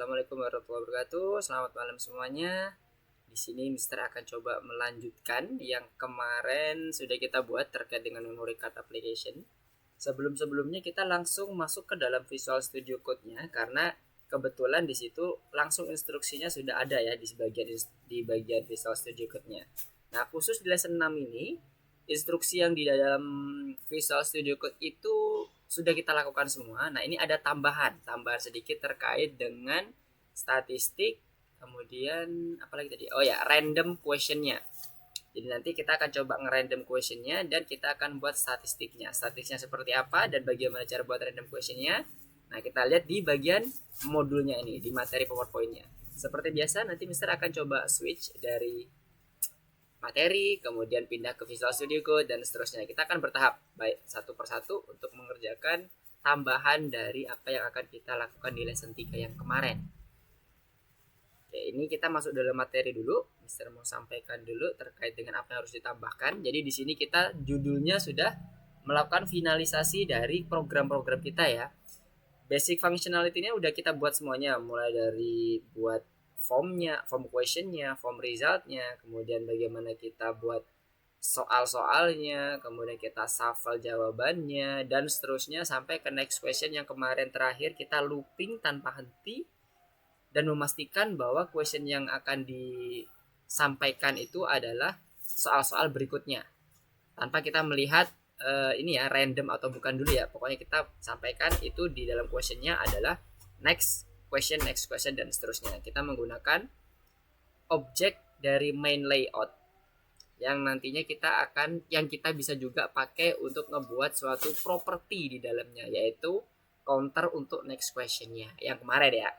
Assalamualaikum warahmatullahi wabarakatuh. Selamat malam semuanya. Di sini Mister akan coba melanjutkan yang kemarin sudah kita buat terkait dengan memory card application. Sebelum-sebelumnya kita langsung masuk ke dalam Visual Studio Code-nya karena kebetulan di situ langsung instruksinya sudah ada ya di bagian Visual Studio Code-nya. Nah, khusus di lesson 6 ini, instruksi yang di dalam Visual Studio Code itu sudah kita lakukan semua. Nah, ini ada tambahan sedikit terkait dengan statistik, kemudian apalagi tadi? Oh ya, random questionnya. Jadi nanti kita akan coba nge-random questionnya dan kita akan buat statistiknya. Statistiknya seperti apa dan bagaimana cara buat random questionnya. Nah, kita lihat di bagian modulnya ini, di materi PowerPoint-nya. Seperti biasa, nanti Mister akan coba switch dari materi, kemudian pindah ke Visual Studio Code, dan seterusnya. Kita akan bertahap, baik satu persatu untuk mengerjakan tambahan dari apa yang akan kita lakukan di lesson 3 yang kemarin. Oke, ini kita masuk dalam materi dulu. Mister mau sampaikan dulu terkait dengan apa yang harus ditambahkan. Jadi di sini kita judulnya sudah melakukan finalisasi dari program-program kita ya. Basic functionality-nya udah kita buat semuanya, mulai dari buat formnya, form questionnya, form resultnya, kemudian bagaimana kita buat soal-soalnya, kemudian kita shuffle jawabannya, dan seterusnya sampai ke next question yang kemarin terakhir kita looping tanpa henti dan memastikan bahwa question yang akan disampaikan itu adalah soal-soal berikutnya tanpa kita melihat ini ya random atau bukan dulu ya. Pokoknya kita sampaikan itu di dalam questionnya adalah next question dan seterusnya. Kita menggunakan objek dari main layout yang nantinya kita bisa juga pakai untuk ngebuat suatu property di dalamnya, yaitu counter untuk next questionnya yang kemarin ya.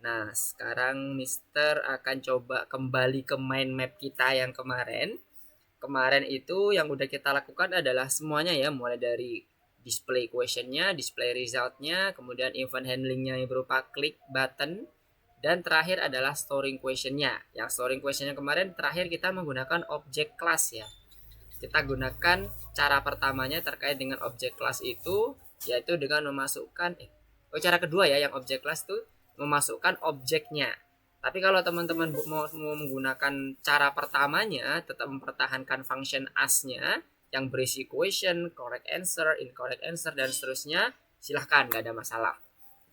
Nah, sekarang Mister akan coba kembali ke mind map kita yang kemarin. Kemarin itu yang udah kita lakukan adalah semuanya ya, mulai dari display questionnya, display resultnya, kemudian event handlingnya yang berupa klik button, dan terakhir adalah storing questionnya. Yang storing questionnya kemarin terakhir kita menggunakan object class ya. Kita gunakan cara pertamanya terkait dengan object class itu, yaitu dengan memasukkan cara kedua ya, yang object class itu memasukkan objeknya. Tapi kalau teman-teman mau menggunakan cara pertamanya, tetap mempertahankan function as-nya yang berisi question, correct answer, incorrect answer, dan seterusnya, silahkan, nggak ada masalah.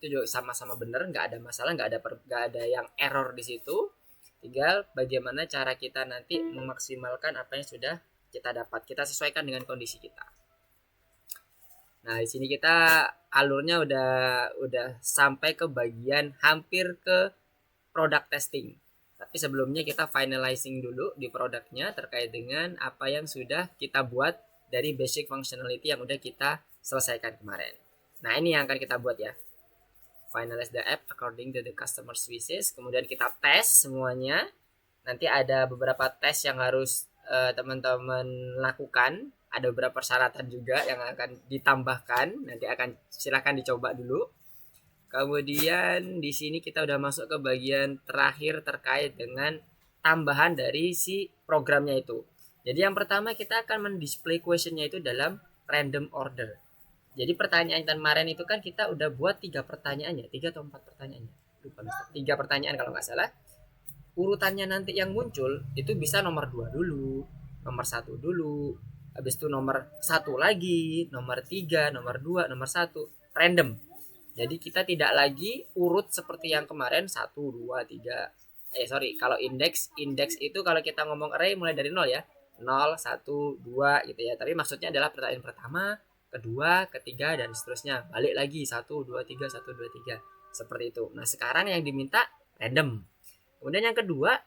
Itu juga sama-sama benar, nggak ada masalah, nggak ada yang error di situ. Tinggal bagaimana cara kita nanti memaksimalkan apa yang sudah kita dapat. Kita sesuaikan dengan kondisi kita. Nah, di sini kita alurnya udah sampai ke bagian hampir ke product testing. Tapi sebelumnya kita finalizing dulu di produknya terkait dengan apa yang sudah kita buat dari basic functionality yang udah kita selesaikan kemarin. Nah, ini yang akan kita buat ya. Finalize the app according to the customer wishes. Kemudian kita tes semuanya. Nanti ada beberapa tes yang harus teman-teman lakukan. Ada beberapa persyaratan juga yang akan ditambahkan. Nanti akan silakan dicoba dulu. Kemudian di sini kita udah masuk ke bagian terakhir terkait dengan tambahan dari si programnya itu. Jadi yang pertama kita akan mendisplay questionnya itu dalam random order. Jadi pertanyaan kemarin itu kan kita udah buat 3 pertanyaannya, 3 atau 4 pertanyaannya. Lupa, 3 pertanyaan kalau nggak salah. Urutannya nanti yang muncul itu bisa nomor 2 dulu, nomor 1 dulu, habis itu nomor 1 lagi, nomor 3, nomor 2, nomor 1, random. Jadi kita tidak lagi urut seperti yang kemarin 1, 2, 3. Kalau indeks itu kalau kita ngomong array mulai dari 0 ya. 0, 1, 2 gitu ya. Tapi maksudnya adalah pertanyaan pertama, kedua, ketiga, dan seterusnya. Balik lagi 1, 2, 3, 1, 2, 3. Seperti itu. Nah, sekarang yang diminta random. Kemudian yang kedua,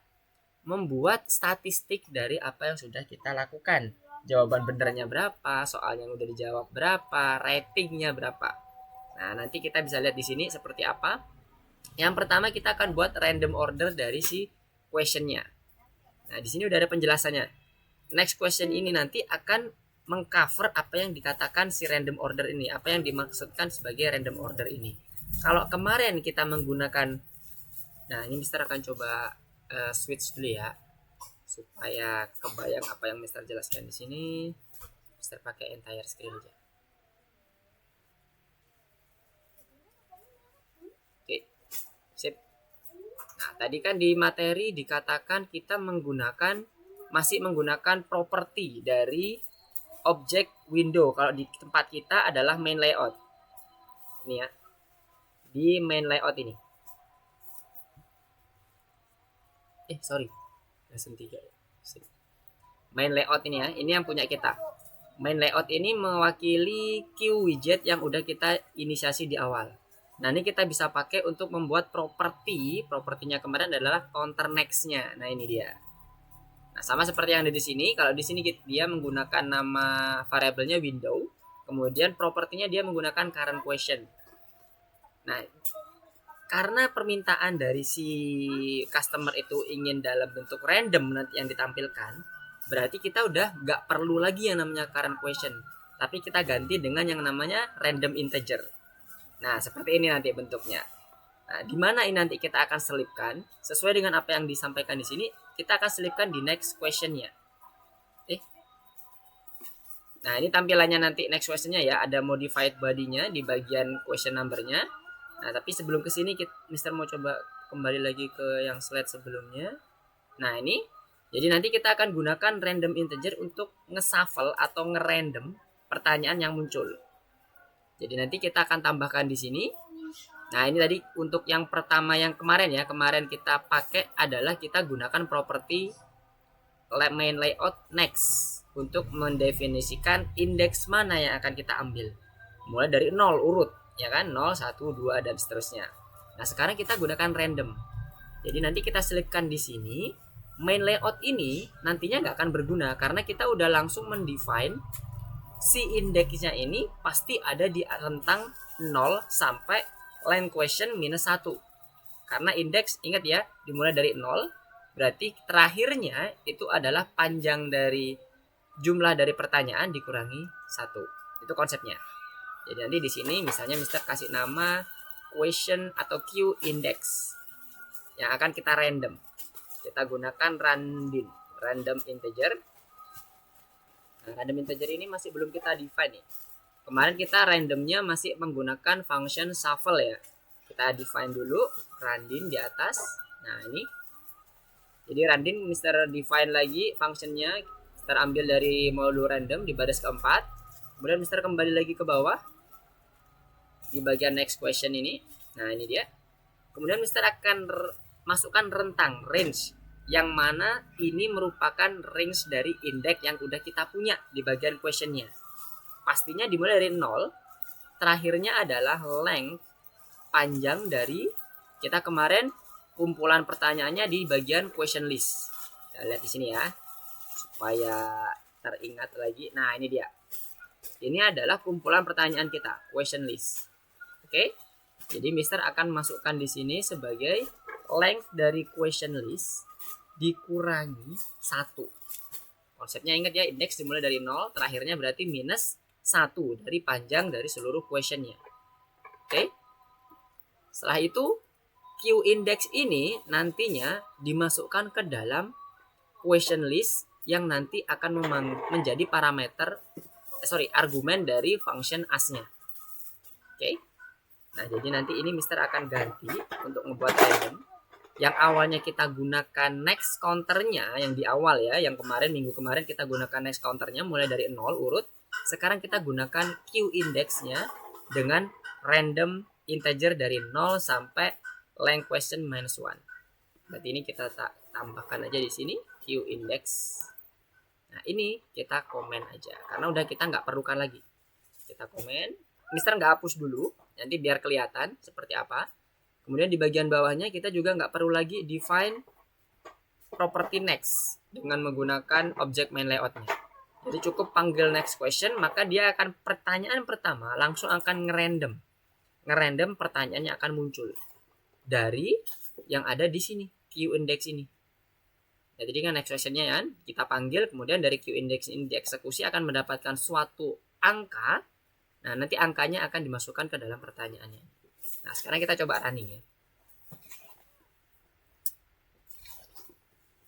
membuat statistik dari apa yang sudah kita lakukan. Jawaban benernya berapa, soal yang udah dijawab berapa, ratingnya berapa. Nah, nanti kita bisa lihat di sini seperti apa. Yang pertama kita akan buat random order dari si questionnya. Nah, di sini udah ada penjelasannya. Next question ini nanti akan mengcover apa yang dikatakan si random order ini, apa yang dimaksudkan sebagai random order ini. Kalau kemarin kita menggunakan, nah ini Mister akan coba switch dulu ya, supaya kebayang apa yang Mister jelaskan di sini. Mister pakai entire screen aja. Oke, tadi kan di materi dikatakan kita masih menggunakan properti dari objek window. Kalau di tempat kita adalah main layout. Ini ya. Di main layout ini. Sorry. Lesson 3 ya. Main layout ini ya. Ini yang punya kita. Main layout ini mewakili queue widget yang udah kita inisiasi di awal. Nah, ini kita bisa pakai untuk membuat propertinya kemarin adalah counter next-nya. Nah, ini dia. Nah, sama seperti yang ada di sini. Kalau di sini dia menggunakan nama variabelnya window, kemudian propertinya dia menggunakan current question. Nah, karena permintaan dari si customer itu ingin dalam bentuk random nanti yang ditampilkan, berarti kita udah nggak perlu lagi yang namanya current question, tapi kita ganti dengan yang namanya random integer. Nah, seperti ini nanti bentuknya. Nah, di mana ini nanti kita akan selipkan sesuai dengan apa yang disampaikan di sini, kita akan selipkan di next question-nya. Nah, ini tampilannya nanti next question-nya ya, ada modified body-nya di bagian question number-nya. Nah, tapi sebelum ke sini Mister mau coba kembali lagi ke yang slide sebelumnya. Nah, ini jadi nanti kita akan gunakan random integer untuk nge-shuffle atau nge-random pertanyaan yang muncul. Jadi nanti kita akan tambahkan di sini. Nah, ini tadi untuk yang pertama yang kemarin ya. Kemarin kita pakai adalah kita gunakan properti main layout next untuk mendefinisikan indeks mana yang akan kita ambil. Mulai dari 0 urut, ya kan? 0, 1, 2 dan seterusnya. Nah, sekarang kita gunakan random. Jadi nanti kita selipkan di sini. Main layout ini nantinya nggak akan berguna karena kita udah langsung mendefine si indeksnya ini pasti ada di rentang 0 sampai line question minus 1. Karena indeks, ingat ya, dimulai dari 0, berarti terakhirnya itu adalah panjang dari jumlah dari pertanyaan dikurangi 1. Itu konsepnya. Jadi nanti di sini misalnya Mister kasih nama question atau Q index yang akan kita random. Kita gunakan random integer. Nah, random integer ini masih belum kita define nih. Kemarin kita randomnya masih menggunakan function shuffle ya. Kita define dulu random di atas. Nah, ini. Jadi random Mister define lagi functionnya. Mister ambil dari modul random di baris keempat. Kemudian Mister kembali lagi ke bawah di bagian next question ini. Nah, ini dia. Kemudian Mister akan masukkan rentang range yang mana ini merupakan range dari indeks yang udah kita punya di bagian questionnya. Pastinya dimulai dari 0, terakhirnya adalah length panjang dari kita kemarin kumpulan pertanyaannya di bagian question list. Kita lihat di sini ya supaya teringat lagi. Nah, ini dia. Ini adalah kumpulan pertanyaan kita, question list. Oke. Jadi Mister akan masukkan di sini sebagai length dari question list dikurangi 1. Konsepnya ingat ya, indeks dimulai dari 0, terakhirnya berarti minus 1 dari panjang dari seluruh questionnya. Oke. Setelah itu Q index ini nantinya dimasukkan ke dalam question list yang nanti akan menjadi argumen dari function as-nya. Oke. Nah, jadi nanti ini Mister akan ganti untuk membuat random. Yang awalnya kita gunakan next counternya yang di awal ya, yang minggu kemarin kita gunakan next counternya mulai dari 0 urut. Sekarang kita gunakan Q indexnya dengan random integer dari 0 sampai length question minus 1. Berarti ini kita tambahkan aja di sini Q index. Nah, ini kita komen aja karena udah kita nggak perlukan lagi. Kita komen. Mister nggak hapus dulu, nanti biar kelihatan seperti apa. Kemudian di bagian bawahnya kita juga nggak perlu lagi define property next dengan menggunakan objek main layoutnya. Jadi cukup panggil next question, maka dia akan pertanyaan pertama langsung akan ngerandom pertanyaannya akan muncul dari yang ada di sini Q index ini. Ya, jadi kan next questionnya kan kita panggil, kemudian dari Q index ini dieksekusi akan mendapatkan suatu angka. Nah, nanti angkanya akan dimasukkan ke dalam pertanyaannya. Nah, sekarang kita coba running ya.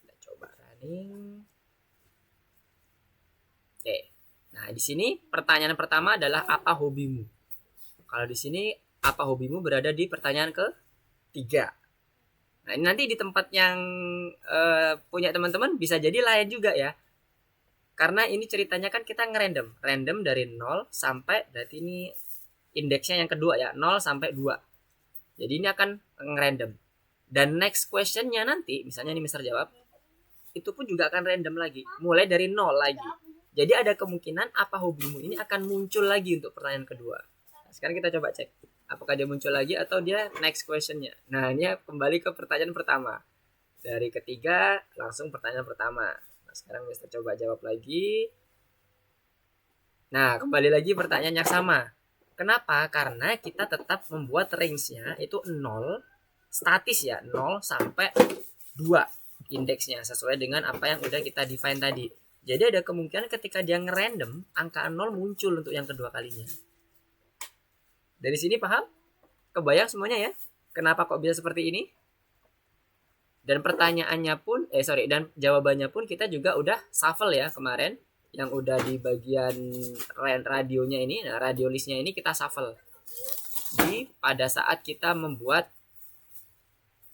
Kita coba running. Oke. Nah, di sini pertanyaan pertama adalah apa hobimu? Kalau di sini apa hobimu berada di pertanyaan ke-3. Nah, ini nanti di tempat yang punya teman-teman bisa jadi lain juga ya. Karena ini ceritanya kan kita random dari 0 sampai, berarti ini indeksnya yang kedua ya, 0 sampai 2. Jadi ini akan ngerandom. Dan next questionnya nanti, misalnya ini Mister jawab, itu pun juga akan random lagi, mulai dari 0 lagi. Jadi ada kemungkinan apa hobimu ini akan muncul lagi untuk pertanyaan kedua. Nah, sekarang kita coba cek apakah dia muncul lagi atau dia next questionnya. Nah, ini kembali ke pertanyaan pertama. Dari ketiga langsung pertanyaan pertama. Nah, sekarang Mister coba jawab lagi. Nah, kembali lagi pertanyaan yang sama. Kenapa? Karena kita tetap membuat range-nya itu 0, statis ya, 0 sampai 2 indeksnya sesuai dengan apa yang udah kita define tadi. Jadi ada kemungkinan ketika dia ngerandom, angka 0 muncul untuk yang kedua kalinya. Dari sini paham? Kebayang semuanya ya? Kenapa kok bisa seperti ini? Dan pertanyaannya pun, dan jawabannya pun kita juga udah shuffle ya kemarin. Yang udah di bagian radionya ini, nah radio listnya ini kita shuffle. Pada saat kita membuat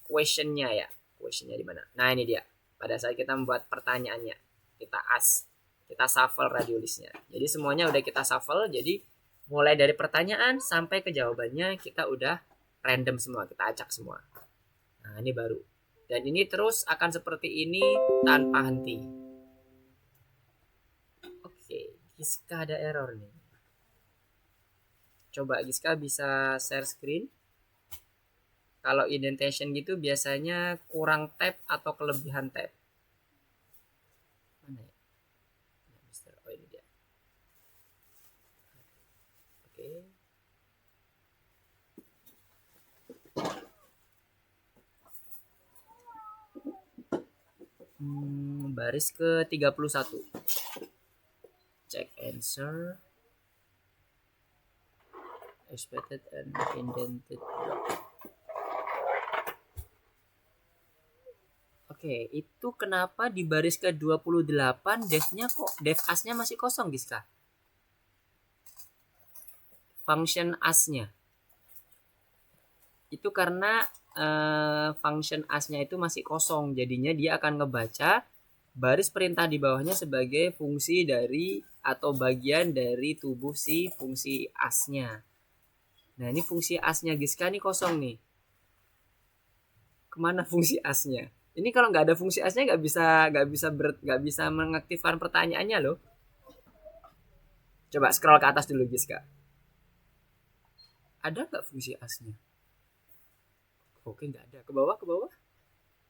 questionnya ya. Questionnya di mana? Nah ini dia. Pada saat kita membuat pertanyaannya, kita shuffle radio listnya. Jadi semuanya udah kita shuffle. Jadi mulai dari pertanyaan sampai ke jawabannya kita udah random semua, kita acak semua. Nah ini baru. Dan ini terus akan seperti ini tanpa henti. Oke, Giska ada error nih. Coba Giska bisa share screen. Kalau indentation gitu biasanya kurang tab atau kelebihan tab. Mana ya? Oh ini dia. Oke. Baris ke 31. Check answer. Expected and indented block. Oke, itu kenapa di baris ke 28 devnya kok dev as-nya masih kosong, Giska? Function as-nya. Itu karena function as-nya itu masih kosong, jadinya dia akan ngebaca baris perintah di bawahnya sebagai fungsi dari atau bagian dari tubuh si fungsi as-nya. Nah, ini fungsi as-nya Giska nih kosong nih. Kemana fungsi as-nya? Ini kalau nggak ada fungsi as-nya nggak bisa mengaktifkan pertanyaannya loh. Coba scroll ke atas dulu Giska. Ada nggak fungsi as-nya? Oke, nggak ada. Ke bawah.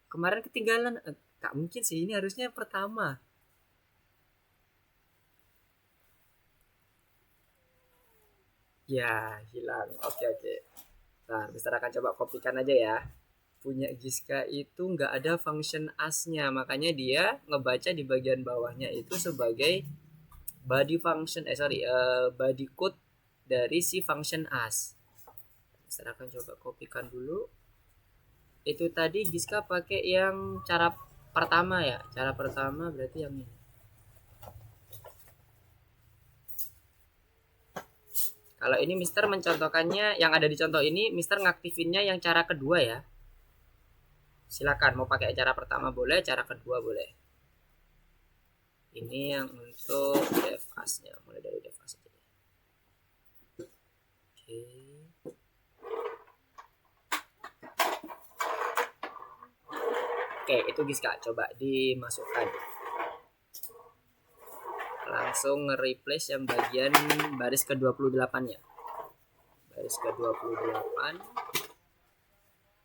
Kemarin ketinggalan. Nggak mungkin sih, ini harusnya pertama. Ya, hilang. Oke. Nah, Mister akan coba kopikan aja ya. Punya Giska itu nggak ada function as-nya, makanya dia ngebaca di bagian bawahnya itu sebagai body function body code dari si function as. Mister akan coba kopikan dulu. Itu tadi Giska pakai yang cara pertama ya. Cara pertama berarti yang ini. Kalau ini Mister mencontohkannya yang ada di contoh ini, Mister ngaktifinnya yang cara kedua ya. Silakan mau pakai cara pertama boleh, cara kedua boleh. Ini yang untuk dev as-nya, mulai dari dev as aja. Oke. Oke, itu Giska coba dimasukkan. Langsung nge-replace yang bagian baris ke-28-nya. Baris ke-28.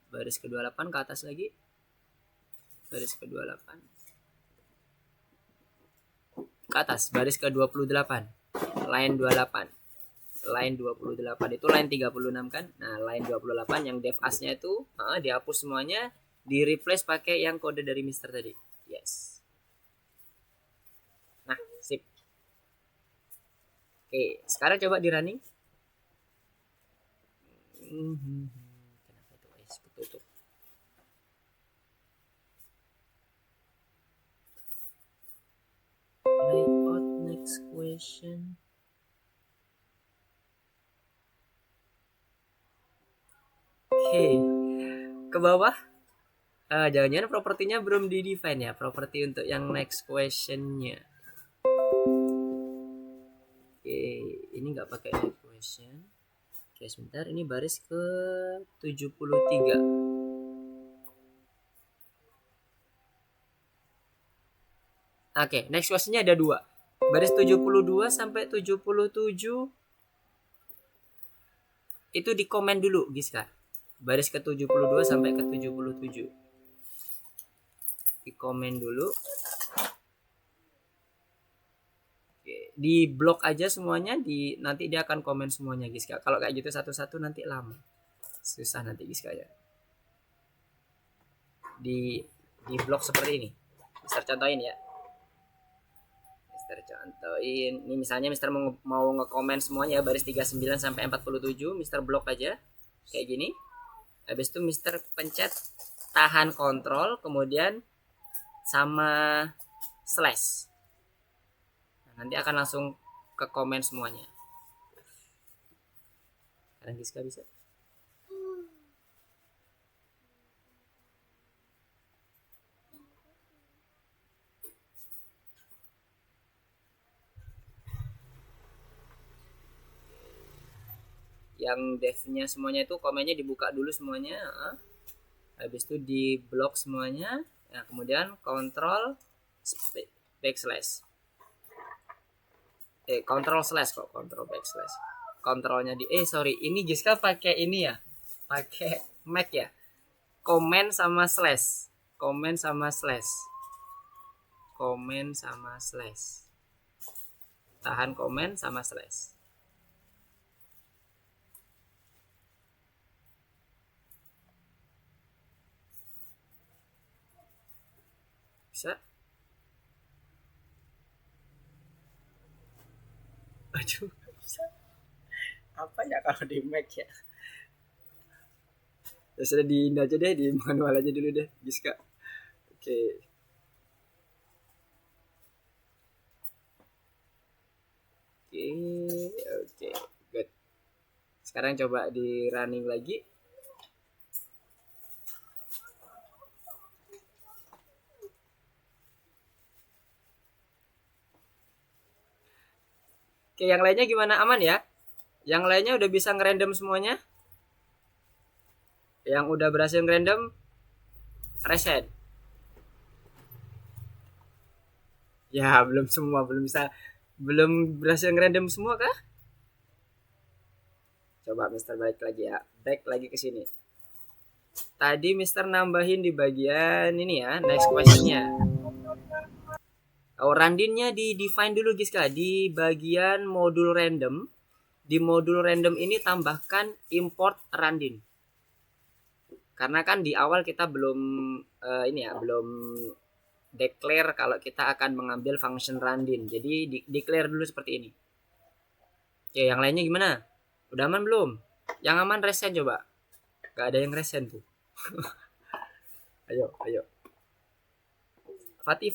Baris ke-28 ke atas lagi. Baris ke-28. Ke atas, baris ke-28. Line 28. Line 28 itu line 36 kan. Nah, line 28 yang dev as-nya itu dihapus semuanya, di replace pakai yang kode dari Mister tadi. Yes. Nah, sip. Oke, sekarang coba di running. Kenapa itu ketutup? Layout next question. Oke, ke bawah. Jangan-jangan propertinya belum di define ya, properti untuk yang next questionnya. Oke, ini nggak pakai next question. Oke, sebentar, ini baris ke 73. Oke, next questionnya ada 2. Baris 72 sampai 77 itu di komen dulu, Giska. Baris ke 72 sampai ke 77. Di komen dulu. Oke, di blok aja semuanya, nanti dia akan komen semuanya, Giska. Kalau kayak gitu satu-satu nanti lama. Susah nanti, Giska ya. Di blok seperti ini. Mister contohin ya. Mister contohin. Ini misalnya Mister mau nge-komen semuanya baris 39 sampai 47, Mister blok aja. Kayak gini. Habis itu Mister pencet tahan kontrol, kemudian sama slash. Nah, nanti akan langsung ke komen semuanya. Sekarang Giska bisa. Yang devnya semuanya itu komennya dibuka dulu semuanya. Habis itu di blok semuanya. Nah, kemudian kontrol backslash. Kontrol slash kok, kontrol backslash. Kontrolnya ini Giska pakai ini ya, pakai Mac ya. Komen sama slash, komen sama slash, komen sama slash. Tahan komen sama slash. Bisa? Aduh, bisa. Apa ya kalau di Mac ya? Ya sudah di ini aja deh, di manual aja dulu deh, Giska. Oke. Oke, good. Sekarang coba di running lagi. Oke, yang lainnya gimana? Aman ya? Yang lainnya udah bisa ngerandom semuanya? Yang udah berhasil ngerandom, reset. Ya, belum semua, belum berhasil ngerandom semua kah? Coba Mister balik lagi ya. Back lagi ke sini. Tadi Mister nambahin di bagian ini ya, next questionnya. Randinnya di define dulu guys kak, di bagian modul random. Di modul random ini tambahkan import randin. Karena kan di awal kita belum belum declare kalau kita akan mengambil function randin. Jadi declare dulu seperti ini. Oke, yang lainnya gimana? Udah aman belum? Yang aman resen coba. Gak ada yang resen tuh. ayo. Fatih.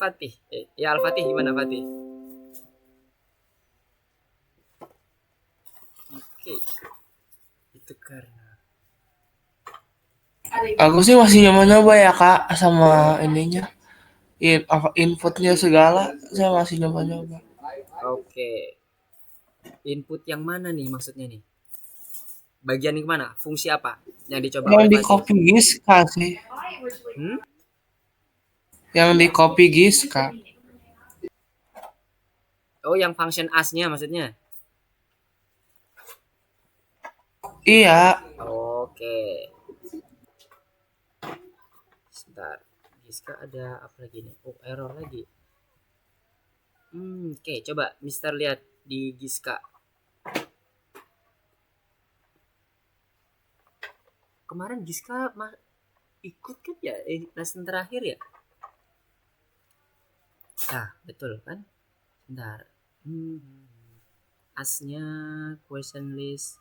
Ya Al-Fatih gimana Fatih? Oke. Itu karena Aku sih masih nyoba-nyoba ya kak sama ininya inputnya segala saya masih nyoba-nyoba. Oke. Input yang mana nih maksudnya nih? Bagian yang mana? Fungsi apa yang dicoba Yang oleh di Fatih? copy Giska sih. Yang di copy Giska. Oh, yang function as-nya maksudnya? Iya. Oke. Sebentar. Giska ada apa lagi nih? Oh, error lagi. Oke, coba Mister lihat di Giska. Kemarin Giska ikut kan ya lesson terakhir ya? Nah, betul kan? Bentar. Asnya question list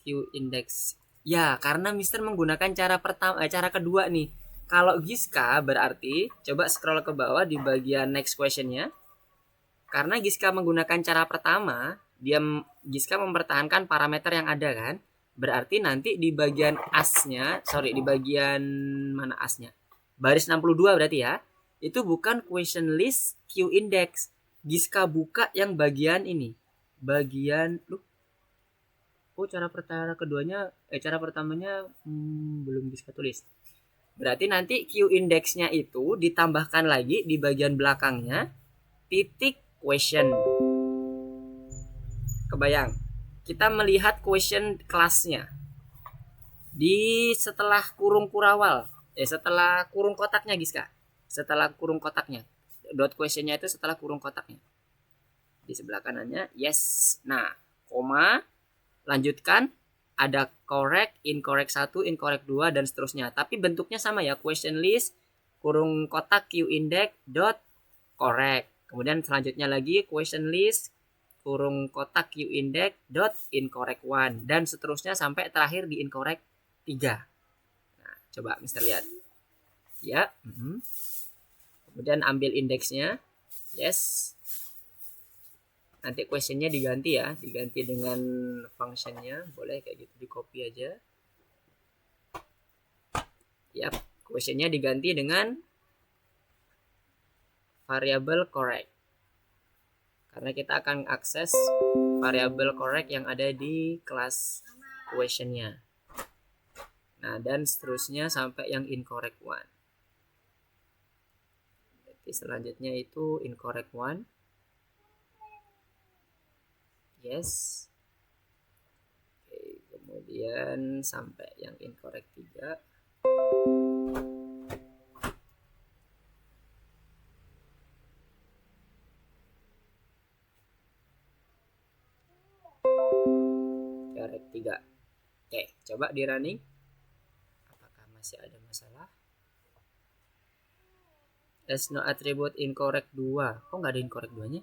Q index. Ya, karena Mister menggunakan cara kedua nih. Kalau Giska berarti coba scroll ke bawah di bagian next questionnya. Karena Giska menggunakan cara pertama, Giska mempertahankan parameter yang ada kan. Berarti nanti di bagian asnya, di bagian mana asnya? baris 62 berarti ya. Itu bukan question list Q index. Giska buka yang bagian ini. Bagian cara pertamanya belum Giska tulis. Berarti nanti Q indexnya itu ditambahkan lagi di bagian belakangnya titik question. Kebayang? Kita melihat question kelasnya di setelah kurung kurawal, setelah kurung kotaknya Giska. Setelah kurung kotaknya. Dot questionnya itu setelah kurung kotaknya. Di sebelah kanannya yes. Nah, koma, lanjutkan, ada correct, incorrect 1, incorrect 2 dan seterusnya. Tapi bentuknya sama ya, question list kurung kotak Q index dot correct. Kemudian selanjutnya lagi question list kurung kotak Q index dot incorrect 1 dan seterusnya sampai terakhir di incorrect 3. Nah, coba Mister lihat. Ya. Kemudian ambil indeksnya. Yes. Nanti questionnya diganti ya, diganti dengan functionnya, boleh kayak gitu, di copy aja. Yap, questionnya diganti dengan variable correct. Karena kita akan akses variable correct yang ada di kelas questionnya. Nah, dan seterusnya sampai yang incorrect 1. Berarti selanjutnya itu incorrect 1. Yes. Oke, kemudian sampai yang incorrect 3. Incorrect 3. Oke, coba di running. Apakah masih ada masalah? There's no attribute incorrect 2. Kok nggak ada incorrect 2-nya?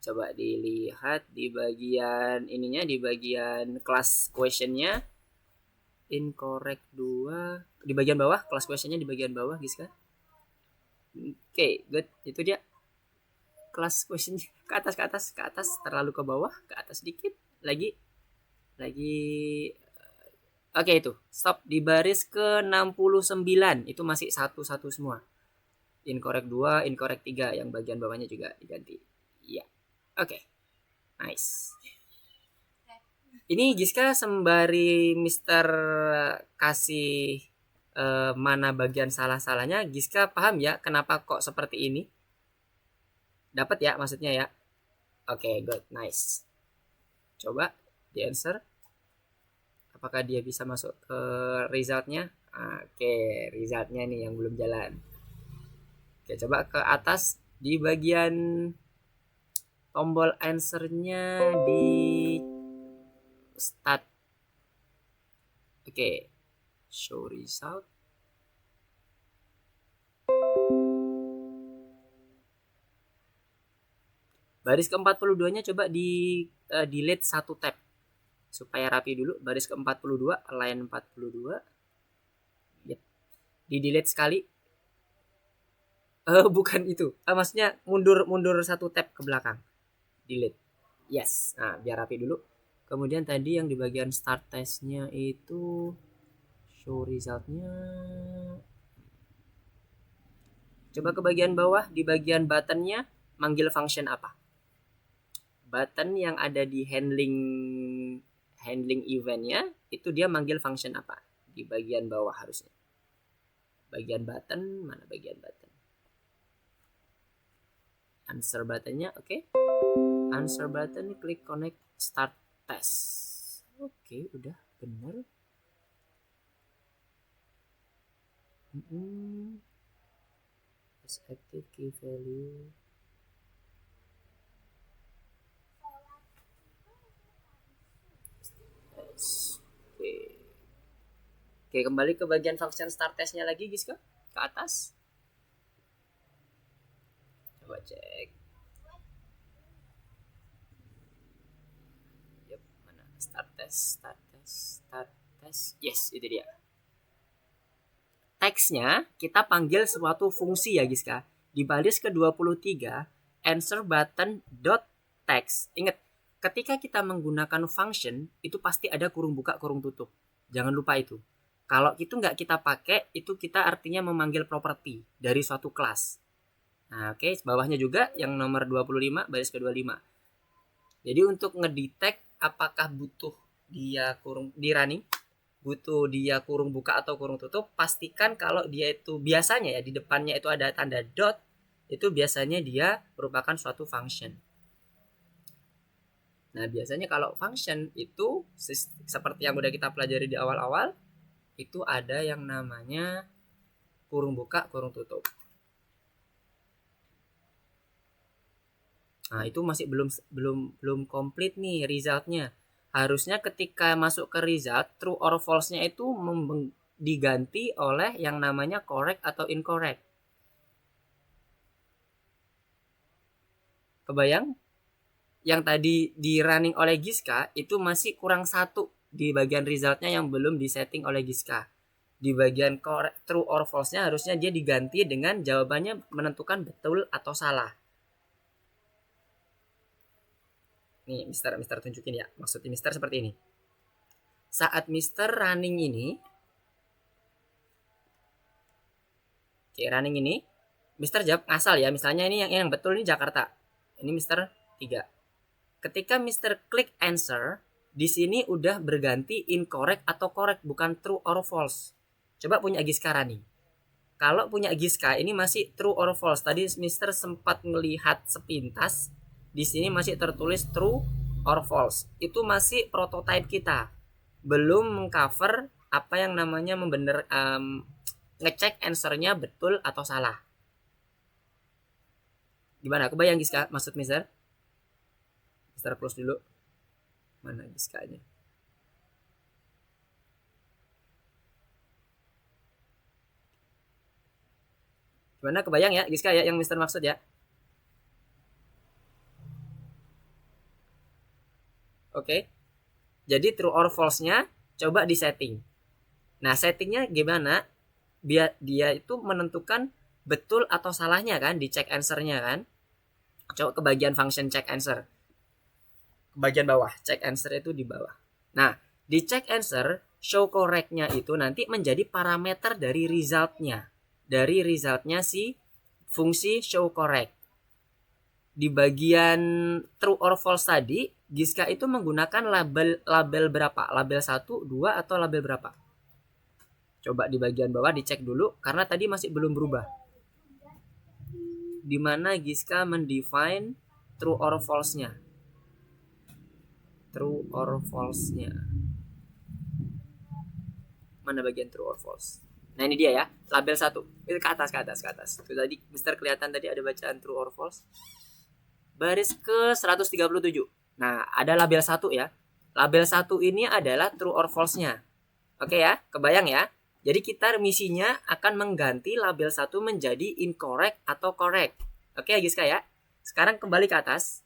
Coba dilihat di bagian ininya, di bagian class questionnya. Incorrect 2 di bagian bawah, class questionnya di bagian bawah Giska. Oke, good. Itu dia class questionnya. Ke atas, terlalu ke bawah, ke atas sedikit. Lagi. Oke, itu. Stop di baris ke 69. Itu masih satu-satu semua. Incorrect 2, incorrect 3. Yang bagian bawahnya juga diganti. Iya. Oke. Nice. Ini Giska sembari Mister kasih mana bagian salah-salahnya, Giska paham ya kenapa kok seperti ini? Dapat ya maksudnya ya? Oke, good, nice. Coba di answer. Apakah dia bisa masuk ke resultnya? Oke, resultnya nih yang belum jalan. Oke, coba ke atas di bagian tombol answernya di start. Oke, show result. Baris ke-42-nya coba di delete satu tab supaya rapi dulu. Baris ke-42, line 42. Yep. Di delete sekali. Bukan itu. Maksudnya mundur satu tab ke belakang. Delete. Yes. Nah, biar rapi dulu. Kemudian tadi yang di bagian start testnya itu show resultnya. Coba ke bagian bawah, di bagian buttonnya manggil function apa? Button yang ada di handling eventnya itu dia manggil function apa? Di bagian bawah harusnya. Bagian button, mana bagian button? Answer buttonnya, oke. Answer button, klik connect start test. Oke, udah bener. Active key value. Oke, kembali ke bagian function start testnya lagi Giska, ke atas. Coba cek. Yep, mana start test. Yes, itu dia. Teksnya kita panggil suatu fungsi ya Giska. Di baris ke-23 answer button dot text. Ingat, ketika kita menggunakan function itu pasti ada kurung buka kurung tutup. Jangan lupa itu. Kalau itu nggak kita pakai, itu kita artinya memanggil properti dari suatu kelas. Nah, oke, bawahnya juga yang nomor 25 baris ke-25. Jadi untuk ngedetect apakah butuh dia kurung di running, butuh dia kurung buka atau kurung tutup, pastikan kalau dia itu biasanya ya di depannya itu ada tanda dot, itu biasanya dia merupakan suatu function. Nah, biasanya kalau function itu seperti yang udah kita pelajari di awal-awal, itu ada yang namanya kurung buka, kurung tutup. Nah, itu masih belum komplit nih resultnya. Harusnya ketika masuk ke result, true or false-nya itu diganti oleh yang namanya correct atau incorrect. Kebayang? Yang tadi di running oleh Giska itu masih kurang satu di bagian resultnya yang belum disetting oleh Giska. Di bagian correct, true or false-nya harusnya dia diganti dengan jawabannya menentukan betul atau salah. Nih, Mister tunjukin ya. Maksudnya Mister seperti ini. Saat Mister running ini, oke, running ini, Mister jawab asal ya. Misalnya ini yang betul ini Jakarta. Ini Mister 3. Ketika Mister klik answer, di sini udah berganti incorrect atau correct, bukan true or false. Coba punya Giska running. Kalau punya Giska ini masih true or false. Tadi Mister sempat melihat sepintas, di sini masih tertulis true or false. Itu masih prototype kita. Belum mengcover apa yang namanya ngecek answernya betul atau salah. Gimana? Kebayang Giska maksud Mister? Mister close dulu. Mana Giskanya? Gimana, kebayang ya Giska ya yang Mister maksud ya? Oke. Jadi true or false-nya coba disetting. Nah, settingnya gimana? Biar dia itu menentukan betul atau salahnya kan di check answer-nya kan? Coba ke bagian function check answer. Ke bagian bawah, check answer itu di bawah. Nah, di check answer show correct-nya itu nanti menjadi parameter dari result-nya. Dari result-nya si fungsi show correct. Di bagian true or false tadi, Giska itu menggunakan label berapa? Label 1, 2 atau label berapa? Coba di bagian bawah dicek dulu karena tadi masih belum berubah. Di mana Giska mendefine true or false-nya? True or false-nya. Mana bagian true or false? Nah, ini dia ya, label 1. Itu ke atas. Itu tadi Mister kelihatan tadi ada bacaan true or false. Baris ke 137. Nah, ada label 1 ya. Label 1 ini adalah true or false-nya. Oke ya, kebayang ya. Jadi kita misinya akan mengganti label 1 menjadi incorrect atau correct. Oke ya Giska ya. Sekarang kembali ke atas.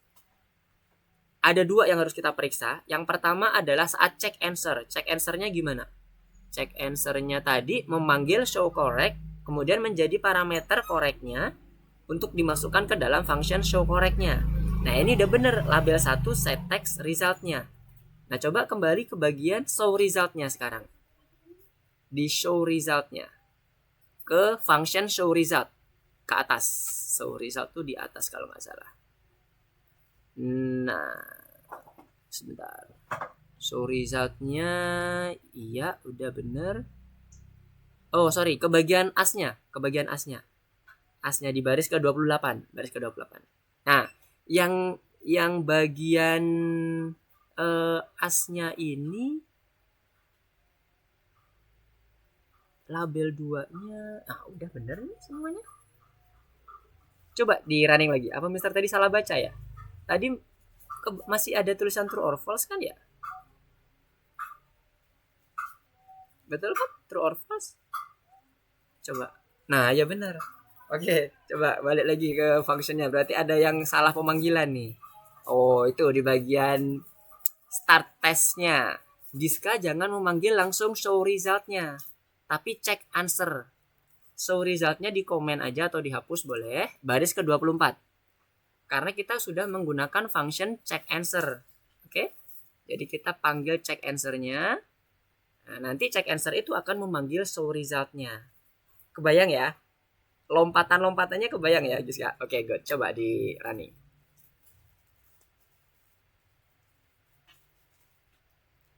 Ada 2 yang harus kita periksa. Yang pertama adalah saat check answer. Check answer-nya gimana? Check answer-nya tadi memanggil show correct, kemudian menjadi parameter correct-nya untuk dimasukkan ke dalam function show correct-nya. Nah, ini udah bener, label 1 set text result-nya. Nah, coba kembali ke bagian show result-nya sekarang. Di show result-nya. Ke function show result. Ke atas. Show result tuh di atas kalau nggak salah. Nah, sebentar. Show result-nya, iya udah bener. Oh, sorry, ke bagian as-nya. Asnya di baris ke-28. Nah, yang bagian asnya ini label 2-nya. Udah bener nih semuanya. Coba di running lagi. Apa Mister tadi salah baca ya? Tadi masih ada tulisan true or false kan ya? Betul kan? True or false? Coba. Nah, ya benar. Oke, coba balik lagi ke functionnya. Berarti ada yang salah pemanggilan nih. Oh, itu di bagian start testnya. Giska jangan memanggil langsung show resultnya, tapi check answer. Show resultnya di komen aja atau dihapus boleh. Baris ke-24. Karena kita sudah menggunakan function check answer. Oke? Jadi kita panggil check answernya. Nah, nanti check answer itu akan memanggil show resultnya. Kebayang ya? Lompatan-lompatannya kebayang ya, Giska? Oke, good. Coba di running.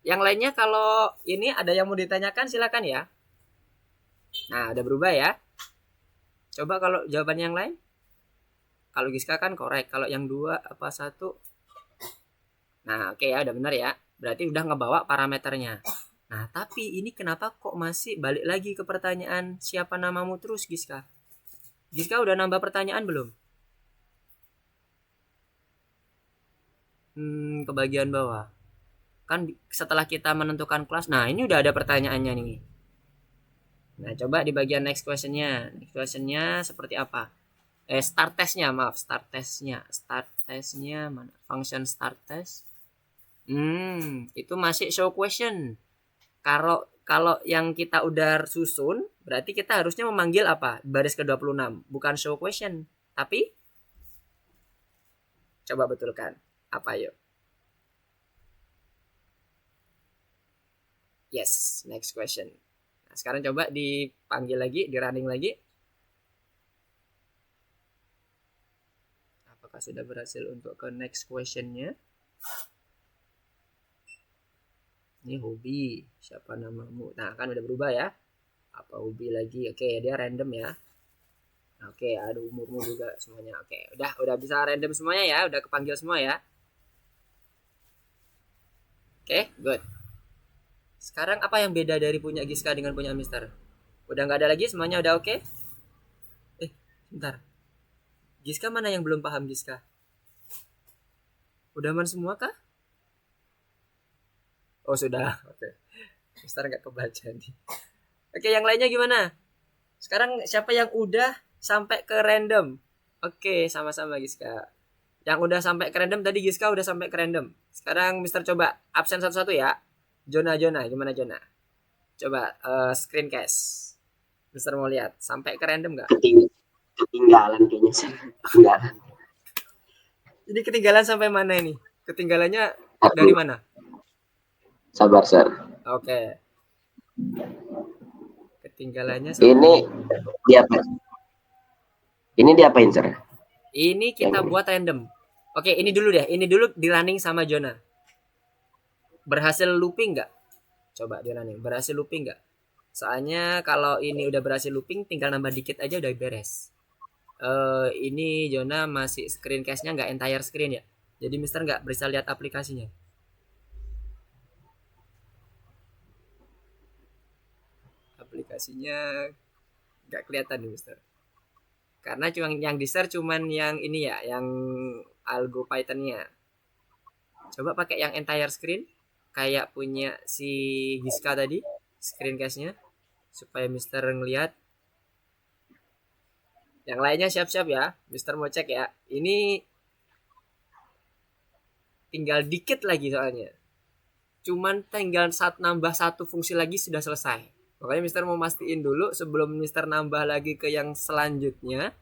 Yang lainnya kalau ini ada yang mau ditanyakan silakan ya. Nah, udah berubah ya. Coba kalau jawaban yang lain. Kalau Giska kan korek. Kalau yang 2 apa 1? Nah, oke ya, udah benar ya. Berarti udah ngebawa parameternya. Nah, tapi ini kenapa kok masih balik lagi ke pertanyaan siapa namamu terus, Giska? Giska udah nambah pertanyaan belum? Ke bagian bawah. Kan setelah kita menentukan kelas, nah ini udah ada pertanyaannya nih. Nah, coba di bagian next questionnya. Next questionnya seperti apa? Start testnya, maaf, start testnya mana? Function start test. Itu masih show question. Kalau yang kita udah susun, berarti kita harusnya memanggil apa? Baris ke-26, bukan show question. Tapi coba betulkan. Apa yuk? Yes, next question. Nah, sekarang coba dipanggil lagi, di running lagi. Apakah sudah berhasil untuk ke next questionnya? Ini hobi, siapa namamu? Nah, kan udah berubah ya. Apa hobi lagi? Oke, dia random ya. Oke, ada umurmu juga semuanya. Oke, udah bisa random semuanya ya, udah kepanggil semua ya. Oke, good. Sekarang apa yang beda dari punya Giska dengan punya Mister? Udah nggak ada lagi, semuanya udah oke? Bentar. Giska mana yang belum paham Giska? Udah aman semua kah? Oh sudah, oke. Mister nggak kebaca nih. Oke, yang lainnya gimana? Sekarang siapa yang udah sampai ke random? Oke, sama-sama Giska. Yang udah sampai ke random tadi Giska udah sampai ke random. Sekarang Mister coba absen satu-satu ya. Jona, gimana Jona? Coba screencast. Mister mau lihat sampai ke random nggak? Ketinggalan kayaknya sih. Ketinggalan. Ini ketinggalan sampai mana ini? Ketinggalannya dari mana? Sabar, Sir. Oke. Ketinggalannya ini diapa? Ini diapain, Sir? Ini kita buat random. Oke, ini dulu deh. Ini dulu di running sama Jona. Berhasil looping nggak? Coba di running. Berhasil looping nggak? Soalnya kalau ini udah berhasil looping, tinggal nambah dikit aja udah beres. Ini Jona masih screencast-nya nggak entire screen ya. Jadi Mister nggak bisa lihat aplikasinya. Aplikasinya nggak kelihatan nih Mister. Karena cuma yang di share cuman yang ini ya, yang algo Python-nya. Coba pakai yang entire screen kayak punya si Giska tadi, screencast-nya supaya Mister ngelihat. Yang lainnya siap-siap ya, Mister mau cek ya. Ini tinggal dikit lagi soalnya. Cuman tinggal nambah satu fungsi lagi sudah selesai. Makanya Mister mau mastiin dulu sebelum Mister nambah lagi ke yang selanjutnya.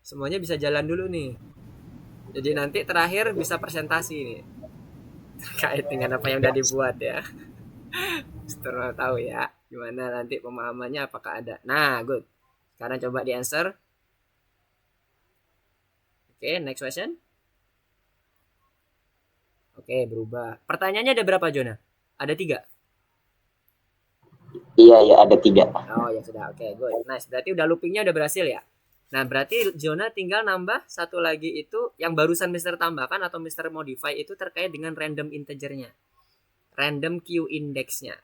Semuanya bisa jalan dulu nih. Jadi nanti terakhir bisa presentasi nih. Terkait dengan apa yang udah dibuat ya. Mister mau tahu ya. Gimana nanti pemahamannya apakah ada. Nah, good. Sekarang coba di answer. Oke, next question. Oke, berubah. Pertanyaannya ada berapa, Jona? Ada 3? Iya, ada 3. Oh, ya sudah. Oke, good. Nice. Berarti udah loopingnya udah berhasil ya? Nah, berarti Jona tinggal nambah satu lagi itu yang barusan Mister tambahkan atau Mister modify itu terkait dengan random integernya. Random Q indexnya.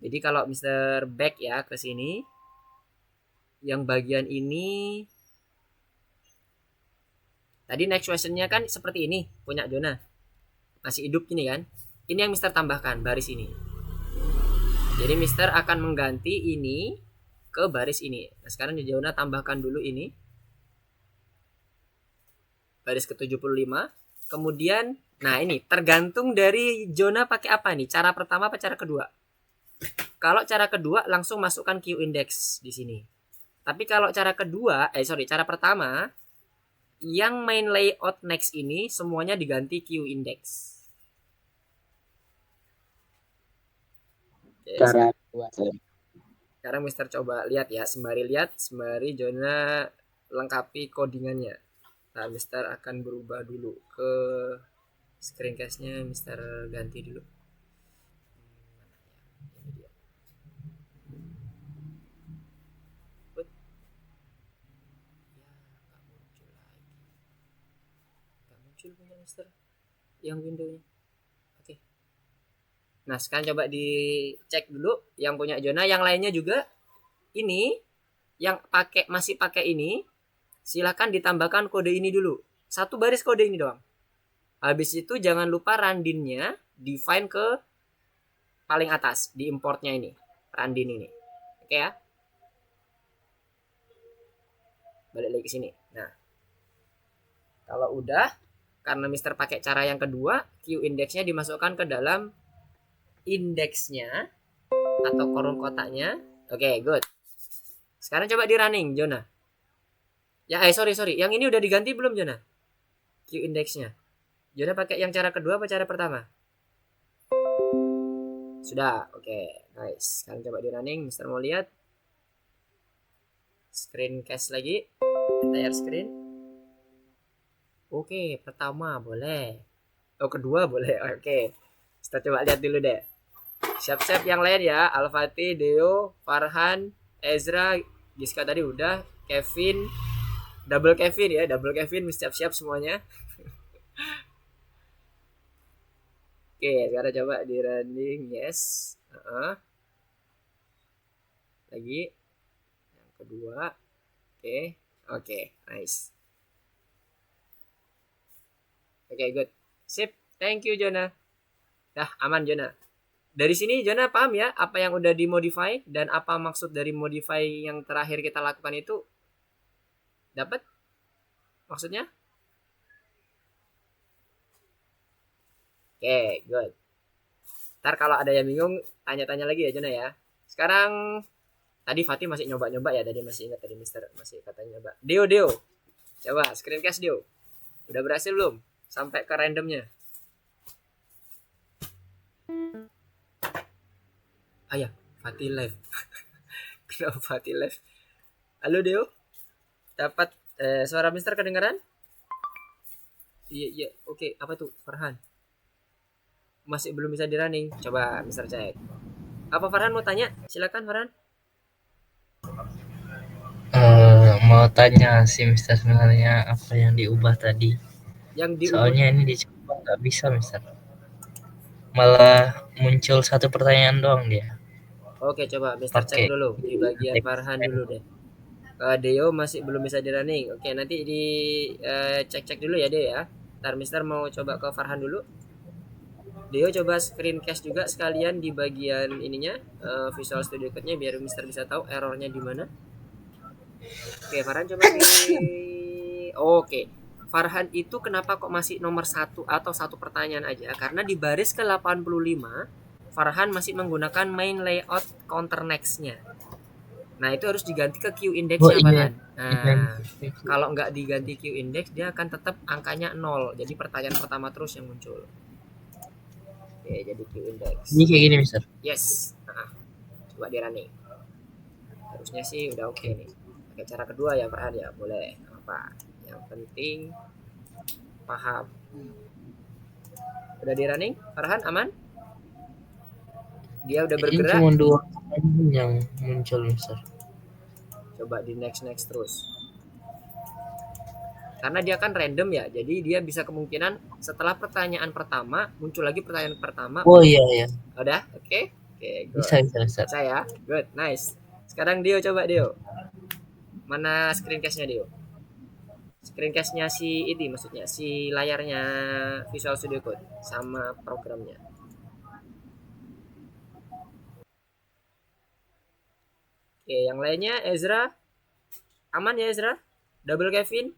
Jadi kalau Mister back ya ke sini, yang bagian ini tadi next questionnya kan seperti ini punya Jona. Masih hidup gini kan? Ini yang Mister tambahkan baris ini. Jadi Mister akan mengganti ini ke baris ini. Nah, sekarang Jona tambahkan dulu ini. Baris ke-75. Kemudian, nah ini tergantung dari Jona pakai apa nih? Cara pertama apa cara kedua? Kalau cara kedua langsung masukkan Q index di sini. Tapi kalau cara pertama yang main layout next ini semuanya diganti Q index. Oke, Cara dua, sir. sekarang Mister coba lihat sembari Jona lengkapi codingannya. Nah, Mister akan berubah dulu ke screencast-nya. Mister ganti dulu. Ini dia. Put. Ya, nggak muncul lagi. Nggak muncul punya Mister. Yang window-nya. Oke. Nah, sekarang coba dicek dulu yang punya Jona, yang lainnya juga. Ini yang masih pakai ini, silakan ditambahkan kode ini dulu. Satu baris kode ini doang. Habis itu jangan lupa randinnya define ke paling atas di importnya ini. Randin ini. Oke ya. Balik lagi ke sini. Nah, kalau udah, karena Mister pakai cara yang kedua, Q indexnya dimasukkan ke dalam indeksnya atau kurung kotaknya. Oke, good. Sekarang coba di running, Jona. Ya, sorry. Yang ini udah diganti belum, Jona? Q indexnya. Jona pakai yang cara kedua apa cara pertama? Sudah, oke. Nice. Sekarang coba di running, Mister mau lihat. Screencast lagi. Entire screen. Oke, pertama boleh. Oh, kedua boleh. Oke. Kita coba lihat dulu deh. Siap-siap yang lain ya. Alfati, Deo, Farhan, Ezra, Giska tadi udah, Kevin, double Kevin ya, double Kevin siap-siap semuanya. Oke, sekarang coba di running, yes. Lagi yang kedua. Oke, nice. Oke, good. Sip. Thank you, Jona. Dah, aman, Jona. Dari sini Jona paham ya apa yang udah dimodify dan apa maksud dari modify yang terakhir kita lakukan itu? Dapat? Maksudnya? Oke, good. Ntar kalau ada yang bingung, tanya-tanya lagi ya Jona ya. Sekarang, tadi Fatih masih nyoba-nyoba ya. Tadi masih ingat tadi Mister masih katanya nyoba. Deo. Coba screencast Deo. Udah berhasil belum? Sampai ke randomnya. Ayah, Fatih live. Kenapa Fatih live? Halo Deo. Dapat suara Mister kedengaran? Iya. Oke, apa tuh? Farhan. Masih belum bisa di running. Coba Mister cek. Apa Farhan mau tanya? Silakan Farhan. Mau tanya sih Mister sebenarnya apa yang diubah tadi? Yang diubah. Soalnya ini dicoba nggak bisa Mister. Malah muncul satu pertanyaan doang dia. Oke, coba Mister cek dulu di bagian Farhan dulu deh. Deo masih belum bisa di running. Oke, nanti di cek dulu ya Deo ya. Ntar Mister mau coba ke Farhan dulu. Deo coba screencast juga sekalian di bagian ininya Visual Studio Code-nya biar Mister bisa tahu errornya di mana. Oke, Farhan coba di Oke. Farhan itu kenapa kok masih nomor 1 atau satu pertanyaan aja? Karena di baris ke-85 Farhan masih menggunakan main layout counter next-nya. Nah, itu harus diganti ke Q index-nya, Farhan. Nah, kalau nggak diganti Q index, dia akan tetap angkanya 0. Jadi pertanyaan pertama terus yang muncul. Oke, jadi Q index. Ini kayak gini, Mister. Yes. Coba di running. Harusnya sih udah oke nih. Pakai cara kedua ya, Farhan ya. Boleh. Apa? Yang penting paham. Udah di running? Farhan aman? Dia udah bergerak. Ini cuma 2 yang muncul, Mister. Coba di next terus. Karena dia kan random ya, jadi dia bisa kemungkinan setelah pertanyaan pertama muncul lagi pertanyaan pertama. Oh iya. Udah, oke, good. Bisa. Saya, good, nice. Sekarang Dio coba Dio. Mana screencast-nya Dio? Screencast-nya si ini maksudnya si layarnya Visual Studio Code sama programnya. Oke, yang lainnya Ezra aman ya Ezra? Double Kevin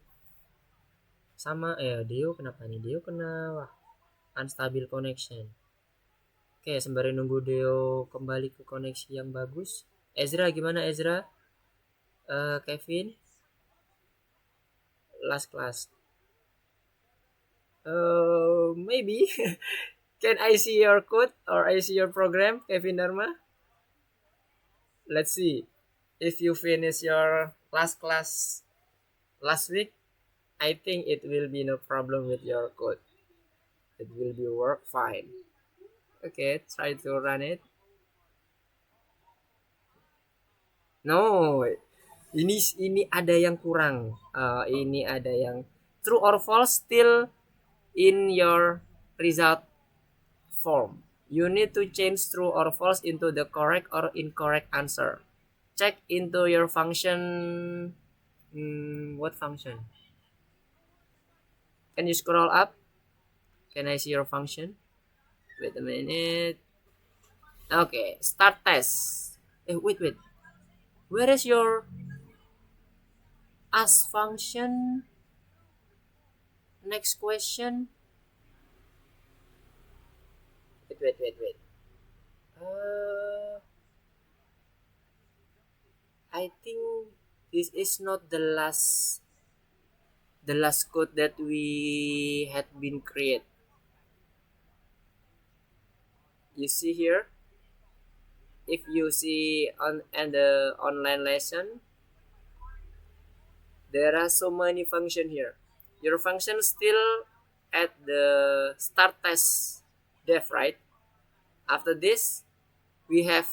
sama Dio kenapa nih? Dio kena unstable connection. Oke, sembari nunggu Dio kembali ke koneksi yang bagus. Ezra gimana Ezra? Kevin last class. Maybe can I see your code or I see your program, Kevin Dharma? Let's see. If you finish your last class last week, I think it will be no problem with your code. It will be work fine. Okay, try to run it. No, ini ada yang kurang. Ini ada yang true or false still in your result form. You need to change true or false into the correct or incorrect answer. Check into your function. What function? Can you scroll up? Can I see your function? Wait a minute. Okay, start test. Wait. Where is your ask function? Next question. Wait. Uh, I think this is not the last code that we had been create. You see here, if you see on and the online lesson, there are so many function here. Your function still at the start test def, right? After this, we have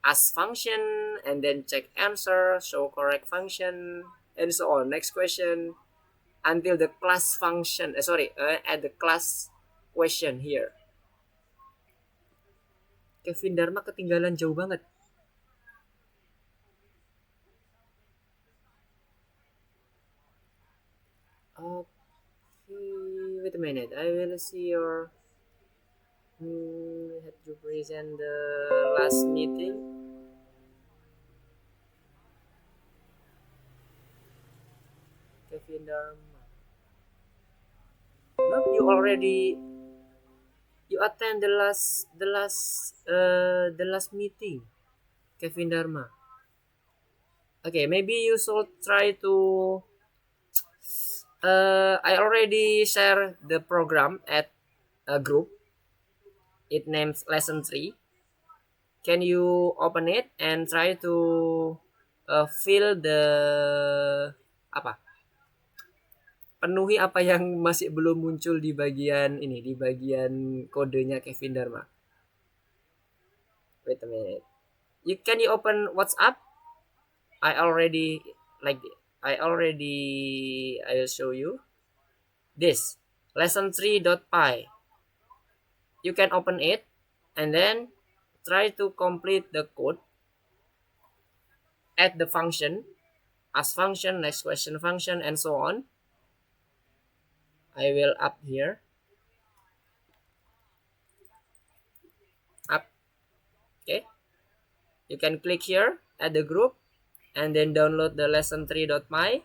ask function and then check answer, show correct function, and so on. Next question until the class function. At the class question here. Kevin Dharma ketinggalan jauh banget. Okay, wait a minute. I will see your. Have to present the last meeting. Kevin Dharma. No, you attend the last meeting, Kevin Dharma. Okay, maybe you should try to. I already share the program at a group. It names lesson 3. Can you open it and try to fill the penuhi apa yang masih belum muncul di bagian ini, di bagian kodenya Kevin Dharma. Wait a minute. Can you open WhatsApp? I will show you this lesson3.py. You can open it and then try to complete the code. Add the function, ask function, next question function, and so on. I will up here. Up. Okay. You can click here at the group and then download the lesson3.py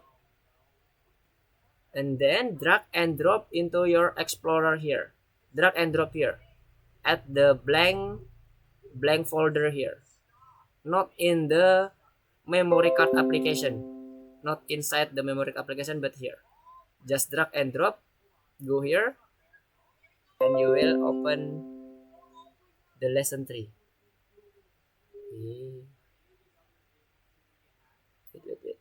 and then drag and drop into your explorer here. Drag and drop here at the blank folder here. Not in the memory card application. Not inside the memory card application, but here. Just drag and drop. Go here. And you will open the lesson 3. Okay. Wait.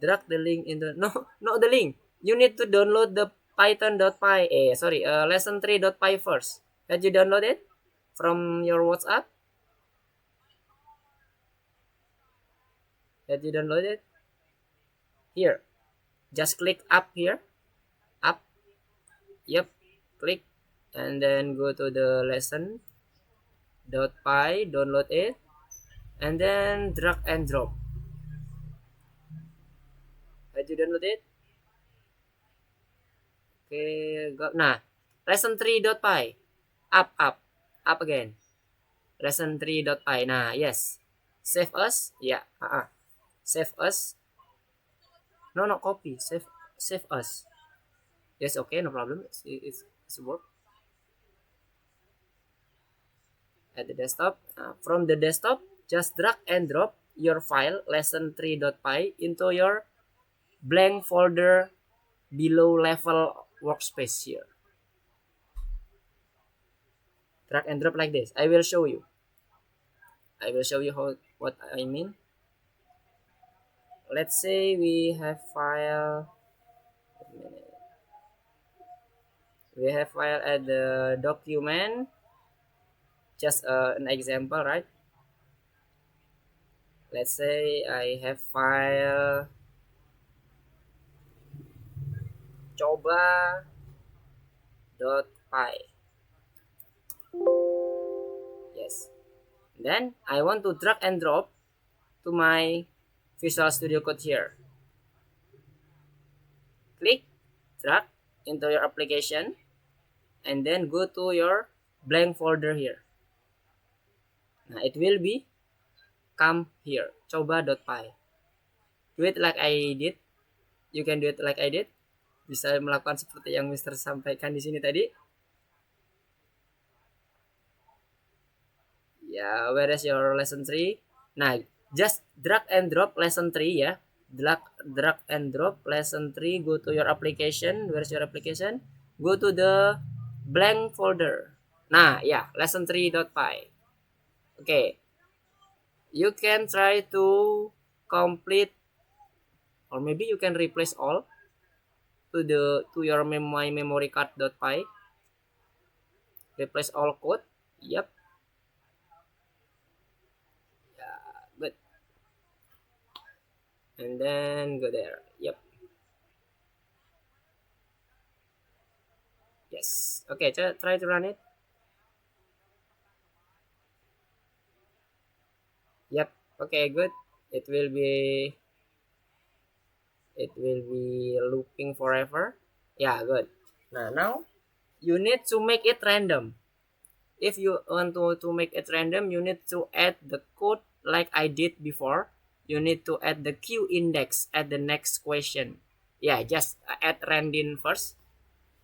Drag the link into not the link. You need to download the python.py. Lesson3.py first. Had you download it from your WhatsApp? Had you download it? Here. Just click up here. Up. Yep. Click and then go to the lesson.py, download it, and then drag and drop. Had you download it? Okay, go. Nah, lesson3.py. Up again. Lesson3.py. Nah, yes. Save us. Yeah. Save us. No, copy. Save us. Yes, okay, no problem. It's work. At the desktop. From the desktop, just drag and drop your file lesson3.py into your blank folder below level workspace here. drag and drop like this. I will show you what I mean. Let's say we have file at the document, just an example, right? Let's say I have file coba.py. Yes. Then I want to drag and drop to my Visual Studio Code here. Click, drag into your application, and then go to your blank folder here. Nah, it will be come here, coba.py. Do it like I did. You can do it like I did. Bisa melakukan seperti yang Mister sampaikan di sini tadi. Ya, where is your lesson 3? Nah, just drag and drop lesson 3 ya. Drag and drop lesson 3, go to your application. Where is your application? Go to the blank folder. Nah, ya, lesson3.py. Okay. You can try to complete, or maybe you can replace all to your my memory card.py. Replace all code. Yep. Good. And then go there. Yep. Yes. Okay, try to run it. Yep. Okay, good. It will be looping forever. Yeah, good. Now you need to make it random. If you want to make it random, you need to add the code like I did before. You need to add the Q index at the next question. Yeah, just add random first.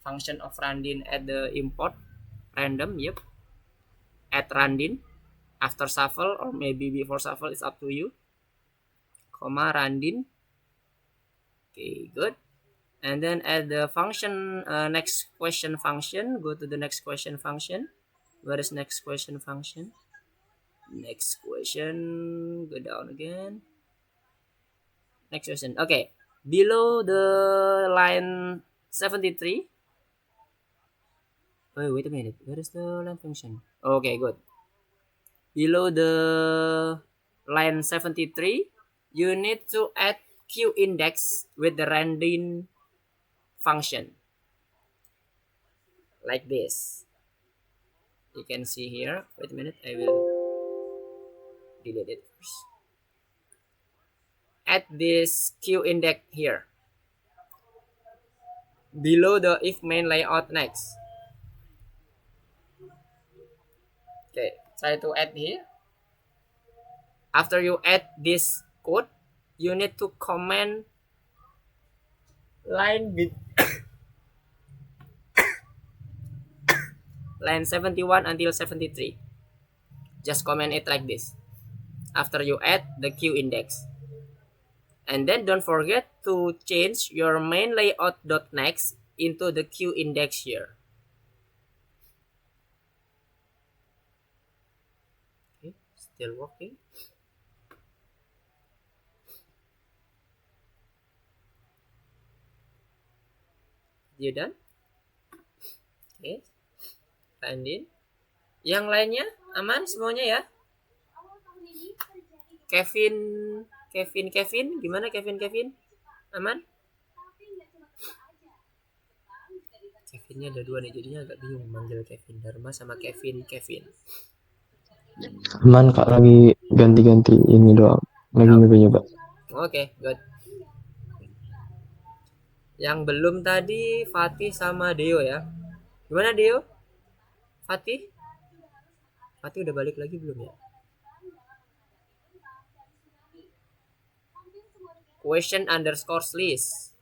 Function of random at the import random. Yep. Add random after shuffle or maybe before shuffle, it's up to you. Comma random. Okay, good. And then add the function next question function. Go to the next question function. Where is next question function? Next question. Go down again. Next question. Okay. Below the line 73. Oh, wait a minute. Where is the line function? Okay, good. Below the line 73, you need to add Q index with the random function. Like this. You can see here. Wait a minute. I will delete it first. Add this Q index here. Below the if main layout next. Okay, try to add here. After you add this code, you need to comment line line 71 until 73. Just comment it like this. After you add the Q index. And then don't forget to change your main layout.next into the Q index here. Okay, still working. You done? Okay. Lanjut. Yang lainnya aman semuanya ya? Kevin, gimana Kevin? Aman? Kevinnya ada 2 nih, jadinya agak bingung manggil Kevin Dharma sama Kevin. Aman Kak, lagi ganti-ganti ini doang. Lagi nyoba-nyoba. Oke, good. Yang belum tadi Fatih sama Deo ya. Gimana Deo? Fatih udah balik lagi belum ya? Question underscore list.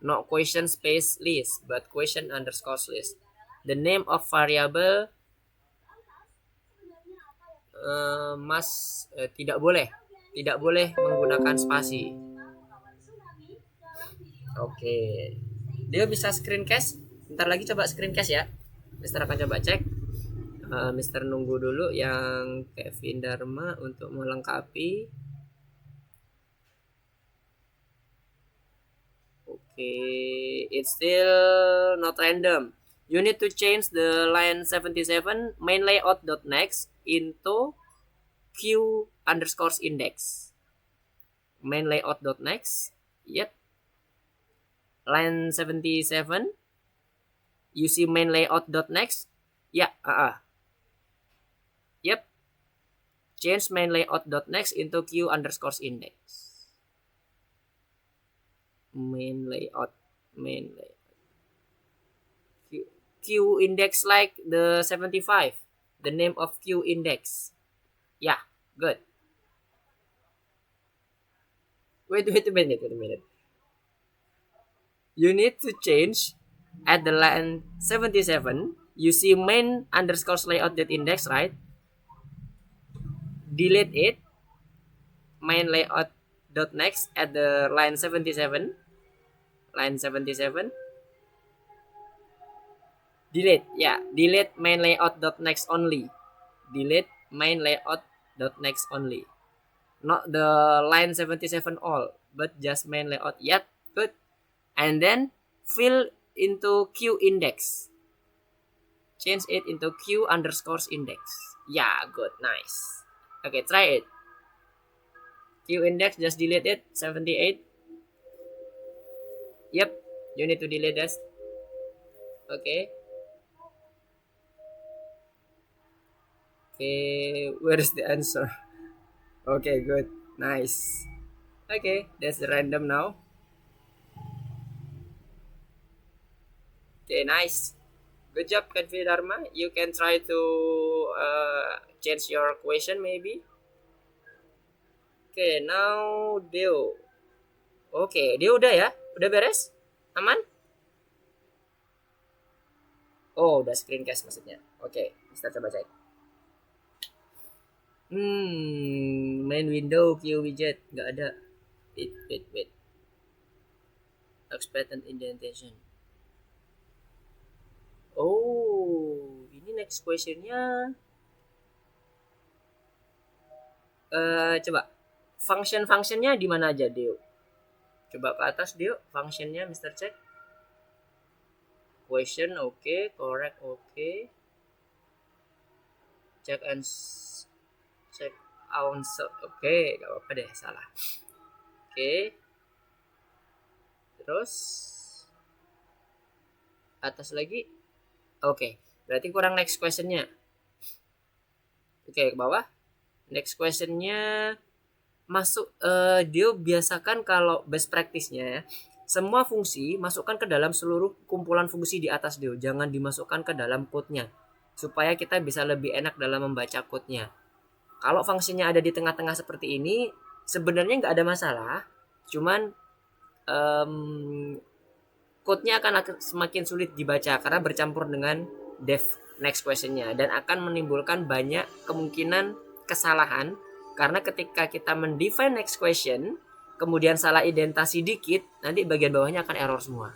Not question space list, but question underscore list. The name of variable tidak boleh menggunakan spasi. Oke. Dia bisa screencast. Bentar lagi coba screencast ya. Mister akan coba cek. Mister nunggu dulu yang Kevin Dharma untuk melengkapi. Okay, it's still not random. You need to change the line 77 main layout.next into q underscore index. Main layout.next. Yep. Line 77. You see main layout.next. Yeah. Yep. Change main layout.next into q underscore index. Main layout. Q index like the 75. The name of Q index. Yeah, good. Wait a minute. You need to change at the line 77. You see main underscore layout.index, right? Delete it. Main layout.next at the line 77. Line 77. Delete, yeah. Delete main layout.next only. Delete main layout.next only. Not the line 77 all, but just main layout. Yep, good. And then fill into Q index. Change it into Q underscore index. Yeah, good, nice. Okay, try it. Q index, just delete it. 78. Yep, you need to delete this. Okay. Okay, where is the answer? Okay, good, nice. Okay, that's random now. Okay, nice. Good job, Kanfi Dharma. You can try to change your question maybe. Okay, now Deo. Oke, Deo udah ya? Udah beres? Aman? Oh, udah screencast maksudnya. Oke, kita coba cek. Main window Q widget nggak ada. Wait. Expected indentation. Oh, ini next questionnya. Coba function-functionnya di mana aja, Deo? Coba ke atas, Deo. Functionnya, Mr. Check. Question, okay. Correct, okay. Check answer, okay. Gak apa-apa deh, salah. Okay. Terus atas lagi. Okay. Berarti kurang next questionnya. Oke, ke bawah. Next questionnya masuk. Dia biasakan kalau best practice-nya ya, semua fungsi masukkan ke dalam seluruh kumpulan fungsi di atas Dio. Jangan dimasukkan ke dalam code-nya, supaya kita bisa lebih enak dalam membaca code-nya. Kalau fungsinya ada di tengah-tengah seperti ini, sebenarnya nggak ada masalah. Cuman code-nya akan semakin sulit dibaca karena bercampur dengan def next question-nya, dan akan menimbulkan banyak kemungkinan kesalahan. Karena ketika kita mendefine next question kemudian salah identasi dikit, nanti bagian bawahnya akan error semua.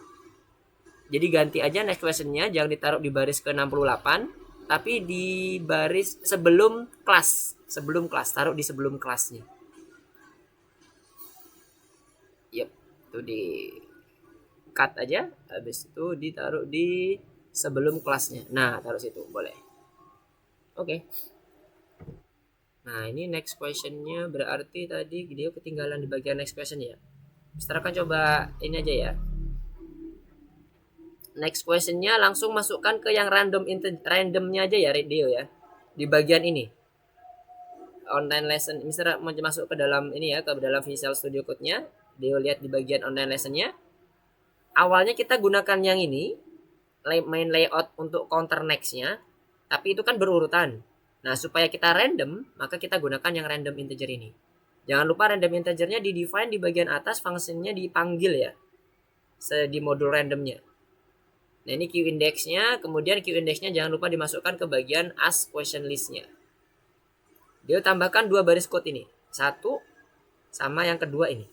Jadi ganti aja next question-nya, jangan ditaruh di baris ke-68, tapi di baris sebelum kelas. Taruh di sebelum kelasnya. Yep, itu di cut aja, habis itu ditaruh di sebelum kelasnya. Nah, taruh situ, boleh. Oke. Nah, ini next question-nya berarti tadi dia ketinggalan di bagian next question ya. Mister akan coba ini aja ya. Next question-nya langsung masukkan ke yang randomnya aja ya, Dio ya. Di bagian ini. Online lesson, Mister mau masuk ke dalam ini ya, ke dalam Visual Studio Code-nya. Dio lihat di bagian online lesson-nya. Awalnya kita gunakan yang ini, main layout untuk counter next-nya, tapi itu kan berurutan. Nah, supaya kita random, maka kita gunakan yang random integer ini. Jangan lupa random integernya di define di bagian atas, fungsinya dipanggil ya, di modul randomnya. Nah, ini Q index-nya, kemudian Q index-nya jangan lupa dimasukkan ke bagian ask question list-nya. Dia tambahkan 2 baris code ini, 1 sama yang kedua ini.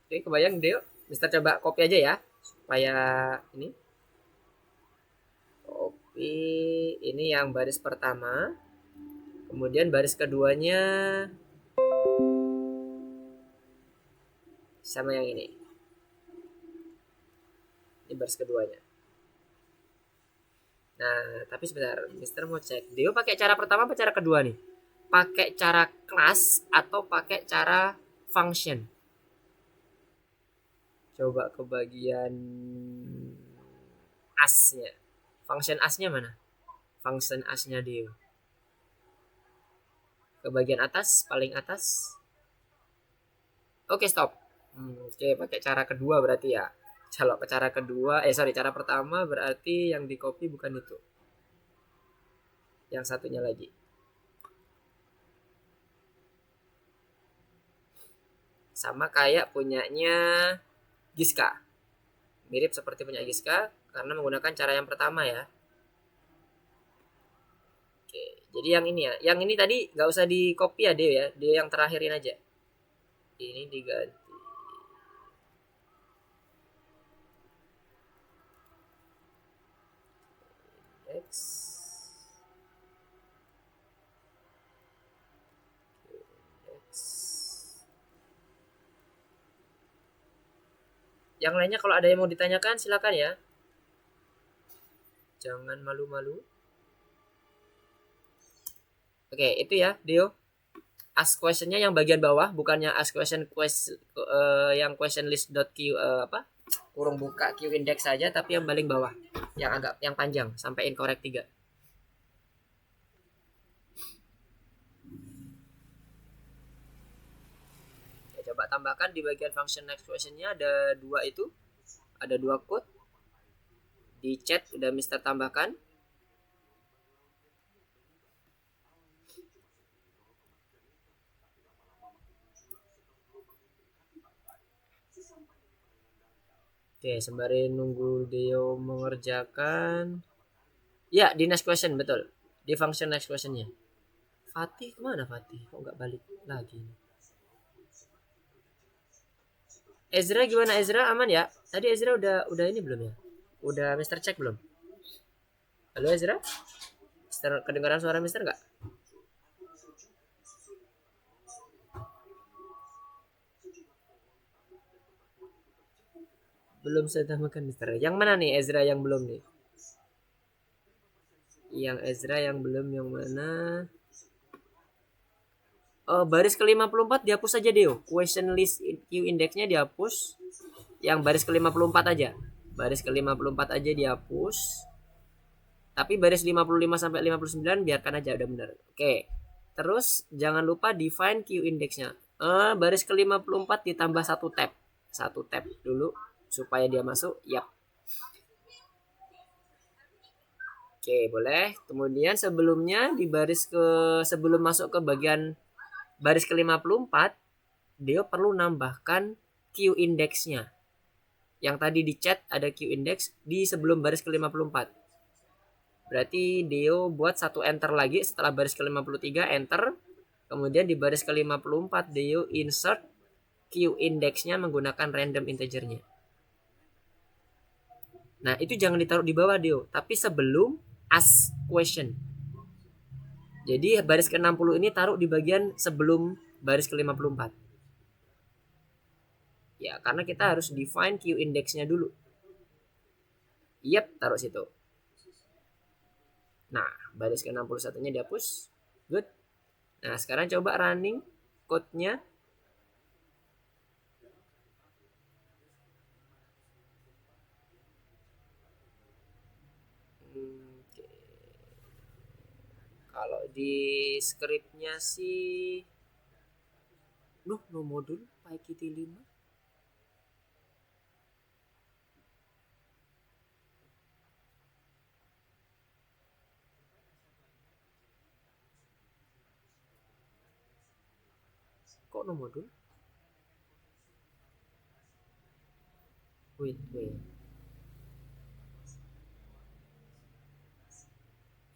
Oke, kebayang Deo? Mister coba copy aja ya, supaya ini. Tapi ini yang baris pertama. Kemudian baris keduanya sama yang ini. Ini baris keduanya. Nah, tapi sebentar, Mister mau cek. Dio pakai cara pertama apa cara kedua nih? Pakai cara class atau pakai cara function? Coba ke bagian asnya. Function asnya mana? Function asnya Dio. Ke bagian atas, paling atas. Oke, stop. Oke, pakai cara kedua berarti ya. Kalau ke cara kedua, cara pertama berarti yang di copy bukan itu. Yang satunya lagi. Sama kayak punyanya Giska. Mirip seperti punya Giska karena menggunakan cara yang pertama ya. Oke, jadi yang ini ya. Yang ini tadi nggak usah di copy ya Deo ya. Deo yang terakhirin aja. Ini diganti. Index. Yang lainnya kalau ada yang mau ditanyakan silakan ya. Jangan malu-malu. Oke, itu ya, Dio. Ask questionnya yang bagian bawah, bukannya ask question yang question list.q kurung buka Q index saja, tapi yang paling bawah, yang panjang sampai incorrect 3. Ya, coba tambahkan di bagian function next questionnya ada 2 itu, ada 2 code. Di chat udah Mister tambahkan. Oke, sembari nunggu Deo mengerjakan. Ya, di next question, betul. Di function next questionnya. Fatih kemana Fatih? Kok nggak balik lagi? Ezra gimana Ezra? Aman ya? Tadi Ezra udah ini belum ya? Udah Mister cek belum? Halo Ezra? Mister, kedengaran suara Mister nggak? Belum saya tambahkan Mister. Yang mana nih Ezra yang belum nih? Yang Ezra yang belum yang mana? Oh, baris ke-54 dihapus saja Deo. Question list Q indexnya dihapus. Yang baris ke-54 aja. Baris ke-54 aja dihapus. Tapi baris 55 sampai 59 biarkan aja udah benar. Oke. Terus jangan lupa define Q indexnya. Baris ke-54 ditambah 1 tab. 1 tab dulu supaya dia masuk. Yap. Oke, boleh. Kemudian sebelumnya di sebelum masuk ke bagian baris ke-54, dia perlu nambahkan Q indexnya. Yang tadi di chat ada Q index di sebelum baris ke-54. Berarti Deo buat 1 enter lagi setelah baris ke-53 enter. Kemudian di baris ke-54 Deo insert Q indexnya menggunakan random integernya. Nah, itu jangan ditaruh di bawah Deo, tapi sebelum ask question. Jadi baris ke-60 ini taruh di bagian sebelum baris ke-54. Ya, karena kita harus define Q indexnya dulu. Yap, taruh situ. Nah, baris ke-61-nya dihapus. Good. Nah, sekarang coba running code-nya. Kalau di scriptnya sih no modul PyKit 5. Kok no modul? Wait.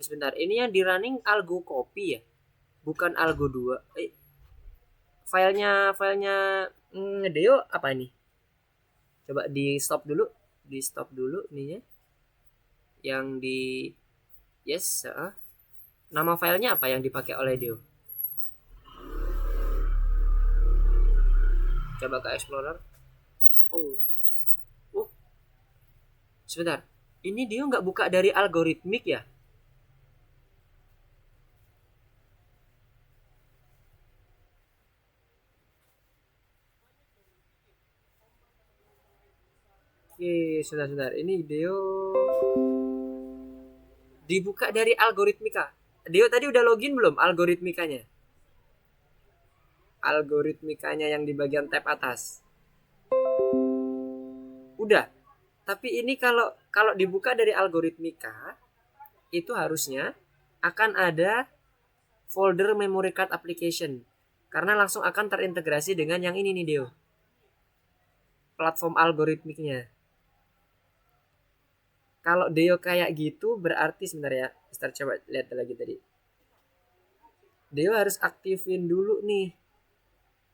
Sebentar, ini yang di running algo copy ya? Bukan algo 2. Filenya Deo apa ini? Coba di stop dulu ininya. Yang di Yes. Nama filenya apa yang dipakai oleh Dio? Coba ke Explorer. Oh. Sebentar. Ini Dio nggak buka dari algoritmik ya? Oke, sebentar. Ini Dio dibuka dari algoritmika. Dio tadi udah login belum algoritmikanya? Algoritmikanya yang di bagian tab atas. Udah. Tapi ini kalau dibuka dari algoritmika itu harusnya akan ada folder memory card application. Karena langsung akan terintegrasi dengan yang ini nih Dio. Platform algoritmiknya. Kalau Dio kayak gitu berarti sebentar ya. Mister coba lihat lagi tadi. Dio harus aktifin dulu nih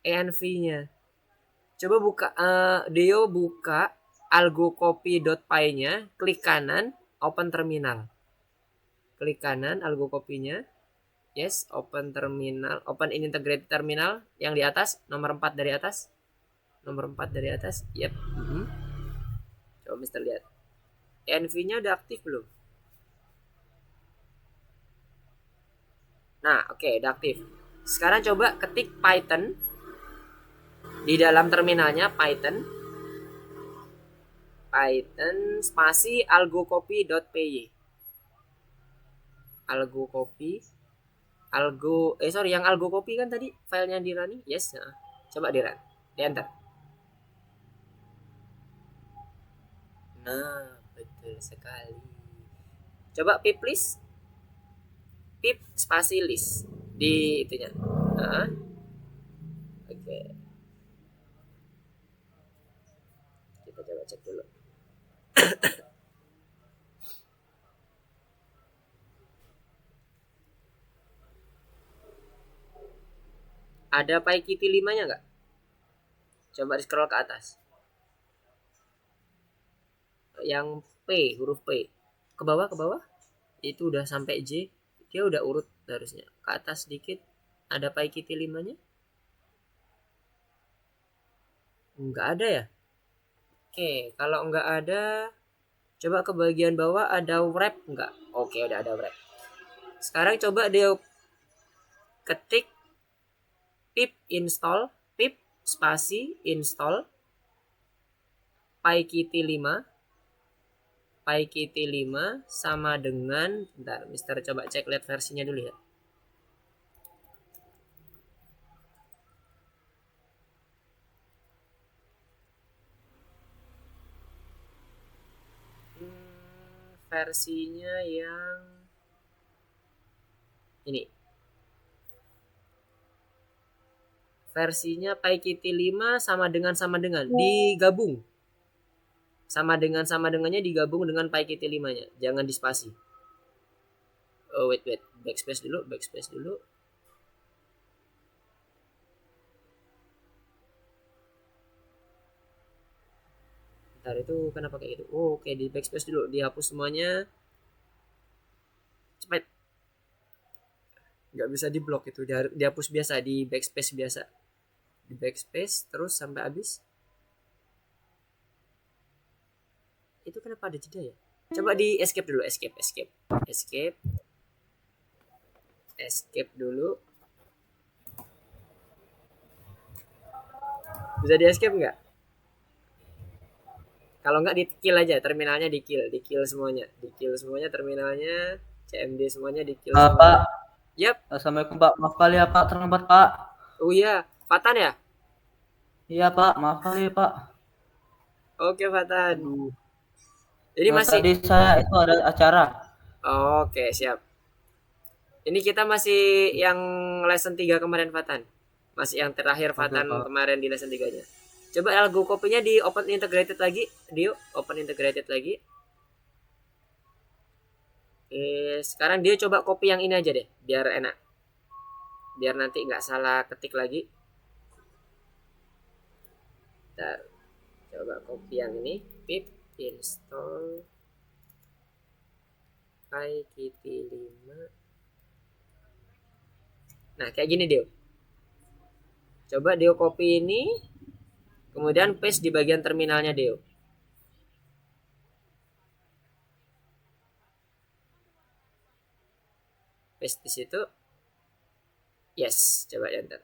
env-nya. Coba buka Dio buka algocopy.py-nya, klik kanan, open terminal. Klik kanan algocopy-nya. Yes, open terminal, open in integrated terminal yang di atas, nomor 4 dari atas. Nomor 4 dari atas. Yep. Coba Mister lihat. env-nya udah aktif belum? Nah, oke, udah aktif. Sekarang coba ketik Python di dalam terminalnya, Python spasi algocopy.py. Yang algocopy kan tadi filenya di running. Yes, coba di run, di enter. Nah, betul sekali. Coba pip list, pip spasi list di itunya. Oke. Kita coba cek dulu. Ada PyKitty 5-nya nggak? Coba di scroll ke atas. Yang P, huruf P. Ke bawah. Itu udah sampai J. Dia udah urut harusnya. Ke atas sedikit. Ada PyKitty 5-nya? Nggak ada ya? Oke, kalau nggak ada, coba ke bagian bawah ada wrap nggak? Oke, udah ada wrap. Sekarang coba dia ketik pip install, pip spasi install PyKitty 5 sama dengan, bentar, Mister coba cek lihat versinya dulu ya. Versinya yang ini. Versinya PyKitty 5 sama dengan digabung. Sama dengannya digabung dengan PyKitty 5-nya. Jangan dispasi. Oh, wait. Backspace dulu. Bentar, itu kenapa kayak gitu? Oh, oke, di backspace dulu. Dihapus semuanya. Cepet. Nggak bisa diblok itu. Dihapus biasa. Di backspace biasa. Di backspace terus sampai habis. Itu kenapa ada jeda ya? Coba di escape dulu. Escape dulu. Bisa di escape nggak? Kalau nggak di kill aja, terminalnya di kill semuanya, terminalnya, CMD semuanya di kill semuanya. Pak. Yap. Assalamualaikum Pak, maaf kali ya Pak, terlambat Pak. Oh iya, Fatan ya? Iya Pak, maaf kali ya Pak. Oke Fatan. Jadi masih. Tadi saya itu ada acara. Oke, siap. Ini kita masih yang lesson 3 kemarin Fatan. Masih yang terakhir Fatan kemarin di lesson 3-nya. Coba algocopy-nya di open integrated lagi, Dio, open integrated lagi. Sekarang dia coba copy yang ini aja deh, biar enak. Biar nanti nggak salah ketik lagi. Bentar. Coba copy yang ini, pip install pakai Kitty 5. Nah, kayak gini Dio. Coba Dio copy ini, kemudian paste di bagian terminalnya Dio. Paste di situ. Yes, coba enter.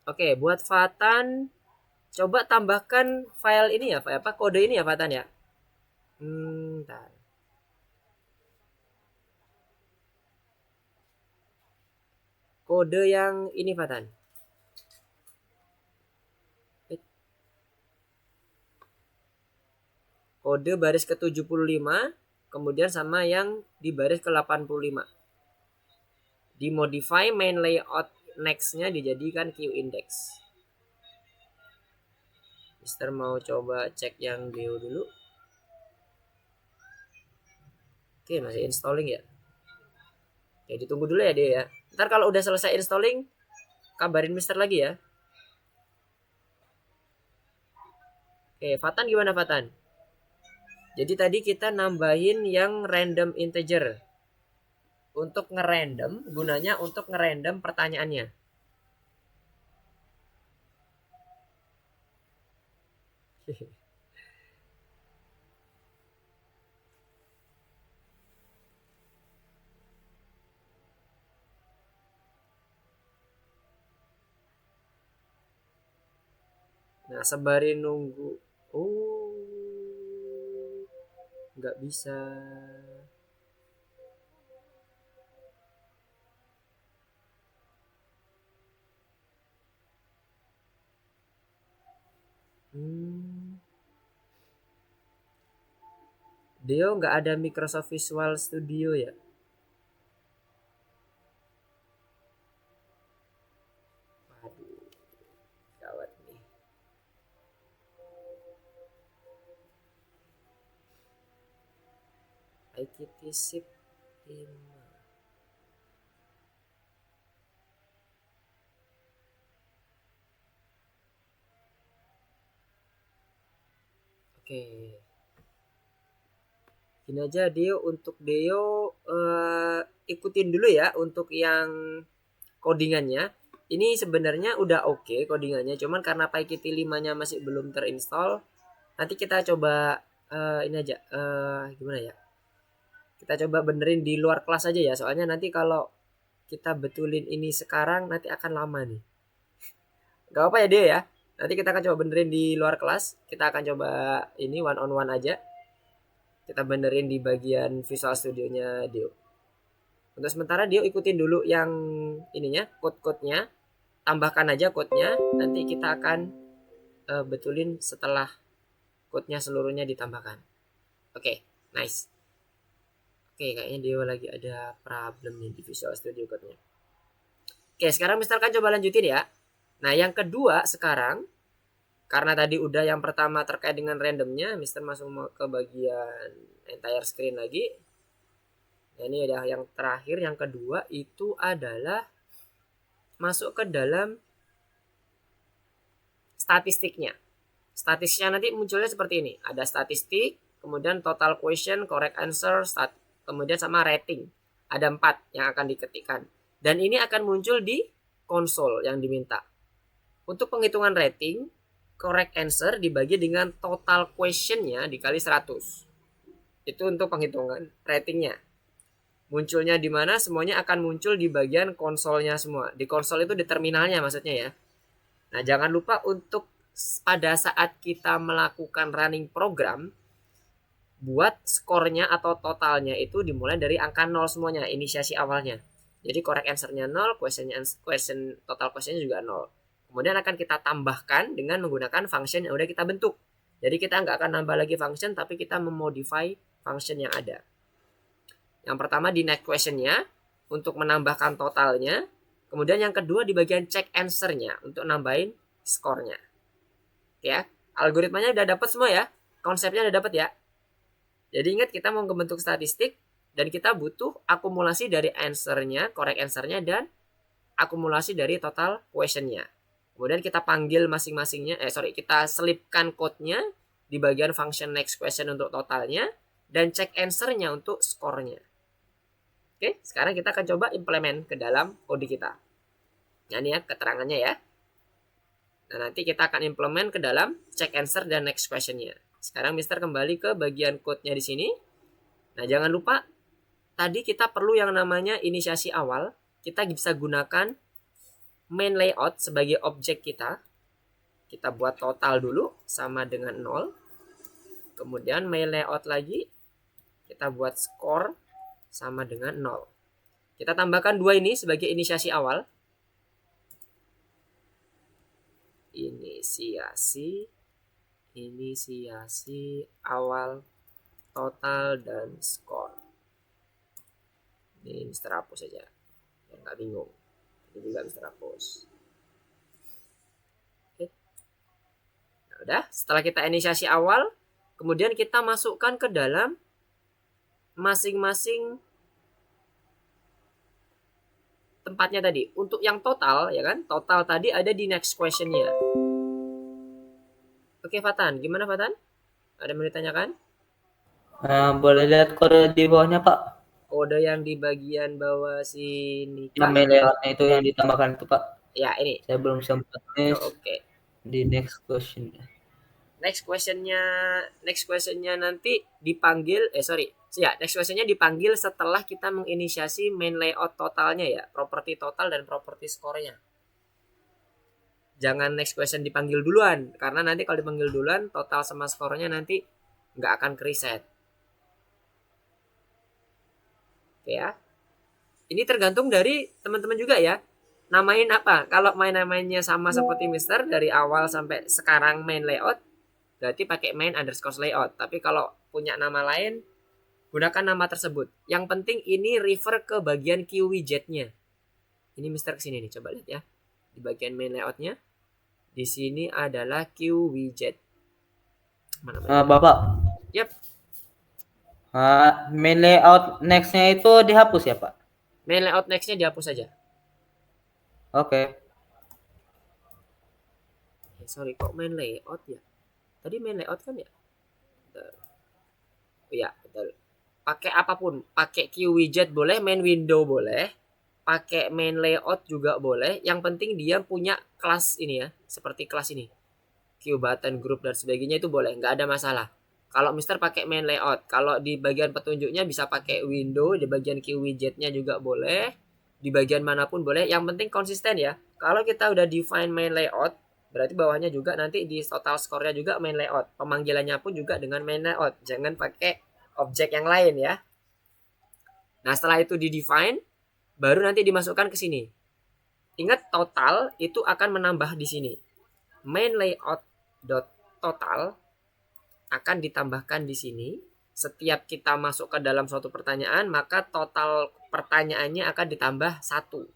Oke, buat Fatan, coba tambahkan file ini ya, apa kode ini ya Fatan ya. Bentar. Kode yang ini Fatan. Kode baris ke 75, kemudian sama yang di baris ke 85. Dimodify main layout next-nya dijadikan queue index. Mister mau coba cek yang Deo dulu. Oke, masih installing ya. Oke, ditunggu dulu ya Deo ya. Ntar kalau udah selesai installing, kabarin Mister lagi ya. Oke, Fatan gimana Fatan? Jadi tadi kita nambahin yang random integer. Untuk ngerandom, gunanya untuk ngerandom pertanyaannya. Nah, sembari nunggu. Oh, nggak bisa. Deo nggak ada Microsoft Visual Studio ya? Waduh, gawat nih. IKT Sip 5. Oke. Gini aja Deo, untuk Deo ikutin dulu ya untuk yang codingannya. Ini sebenarnya udah oke codingannya, cuman karena PyKitty 5-nya masih belum terinstall. Nanti kita coba ini aja gimana ya? Kita coba benerin di luar kelas aja ya, soalnya nanti kalau kita betulin ini sekarang nanti akan lama nih. Gak apa ya Deo ya. Nanti kita akan coba benerin di luar kelas. Kita akan coba ini one on one aja. Kita benerin di bagian Visual Studio-nya Dio. Untuk sementara Dio ikutin dulu yang ininya, code-code-nya. Tambahkan aja code-nya. Nanti kita akan betulin setelah code-nya seluruhnya ditambahkan. Oke, nice. Oke, kayaknya Dio lagi ada problem nih di Visual Studio code-nya. Oke, sekarang misalkan coba lanjutin ya. Nah, yang kedua sekarang, karena tadi udah yang pertama terkait dengan randomnya, Mister masuk ke bagian entire screen lagi. Nah, ini ada yang terakhir, yang kedua itu adalah masuk ke dalam statistiknya. Statistiknya nanti munculnya seperti ini. Ada statistik, kemudian total question, correct answer, kemudian sama rating. Ada 4 yang akan diketikkan. Dan ini akan muncul di konsol yang diminta. Untuk penghitungan rating, correct answer dibagi dengan total questionnya dikali 100. Itu untuk penghitungan ratingnya. Munculnya di mana? Semuanya akan muncul di bagian konsolnya semua. Di konsol itu di terminalnya maksudnya ya. Nah, jangan lupa untuk pada saat kita melakukan running program, buat skornya atau totalnya itu dimulai dari angka 0 semuanya, inisiasi awalnya. Jadi correct answer-nya 0, total question juga 0. Kemudian akan kita tambahkan dengan menggunakan function yang udah kita bentuk. Jadi kita nggak akan nambah lagi function, tapi kita memodify function yang ada. Yang pertama di next question-nya untuk menambahkan totalnya. Kemudian yang kedua di bagian check answer-nya untuk nambahin skornya. Oke ya, algoritmanya udah dapat semua ya. Konsepnya udah dapat ya. Jadi ingat kita mau membentuk statistik, Dan kita butuh akumulasi dari answernya, correct answernya, dan akumulasi dari total questionnya. Kemudian kita panggil masing-masingnya, kita selipkan code-nya di bagian function next question untuk totalnya, dan check answer-nya untuk skornya. Oke, sekarang kita akan coba implement ke dalam kode kita. Nah, ini ya keterangannya ya. Nah, nanti kita akan implement ke dalam check answer dan next question-nya. Sekarang Mister kembali ke bagian code-nya di sini. Nah, jangan lupa tadi kita perlu yang namanya inisiasi awal. Kita bisa gunakan main layout sebagai objek kita. Kita buat total dulu sama dengan 0. Kemudian main layout lagi. Kita buat score sama dengan 0. Kita tambahkan 2 ini sebagai inisiasi awal. Inisiasi awal, total, dan score. Ini Mister hapus saja. Ya, nggak bingung. Ini juga Mister hapus. Oke. Nah, udah. Setelah kita inisiasi awal, kemudian kita masukkan ke dalam masing-masing tempatnya tadi. Untuk yang total, ya kan? Total tadi ada di next question-nya. Oke, Fatan. Gimana, Fatan? Ada yang mau ditanyakan? Boleh lihat kode di bawahnya, Pak? Kode yang di bagian bawah sini. Yang main layoutnya itu yang ditambahkan itu, Pak. Ya, ini. Saya belum sempat nulis Oke. di next question. Next questionnya nanti dipanggil, next questionnya dipanggil setelah kita menginisiasi main layout totalnya ya, properti total dan properti score-nya. Jangan next question dipanggil duluan, karena nanti kalau dipanggil duluan, total sama skornya nanti nggak akan ke-reset. Oke ya. Ini tergantung dari teman-teman juga ya. Namain apa? Kalau namanya sama seperti Mister dari awal sampai sekarang main layout, berarti pakai main underscore layout. Tapi kalau punya nama lain, gunakan nama tersebut. Yang penting ini refer ke bagian Q widgetnya. Ini Mister kesini nih, coba lihat ya. Di bagian main layoutnya, di sini adalah Q widget. Mana? Bapak. Yap. Main layout next-nya itu dihapus ya, Pak? Main layout next-nya dihapus saja. Oke. Kok main layout ya? Tadi main layout kan ya? Iya, betul. Pakai apapun, pakai Q widget boleh, main window boleh, pakai main layout juga boleh. Yang penting dia punya kelas ini ya, seperti kelas ini. Q button, group dan sebagainya itu boleh, nggak ada masalah. Kalau Mister pakai main layout, kalau di bagian petunjuknya bisa pakai window, di bagian Q widgetnya juga boleh, di bagian manapun boleh. Yang penting konsisten ya. Kalau kita udah define main layout, berarti bawahnya juga nanti di total score-nya juga main layout. Pemanggilannya pun juga dengan main layout. Jangan pakai objek yang lain ya. Nah, setelah itu di define, baru nanti dimasukkan ke sini. Ingat total itu akan menambah di sini. Main layout dot total akan ditambahkan di sini. Setiap kita masuk ke dalam suatu pertanyaan, maka total pertanyaannya akan ditambah 1.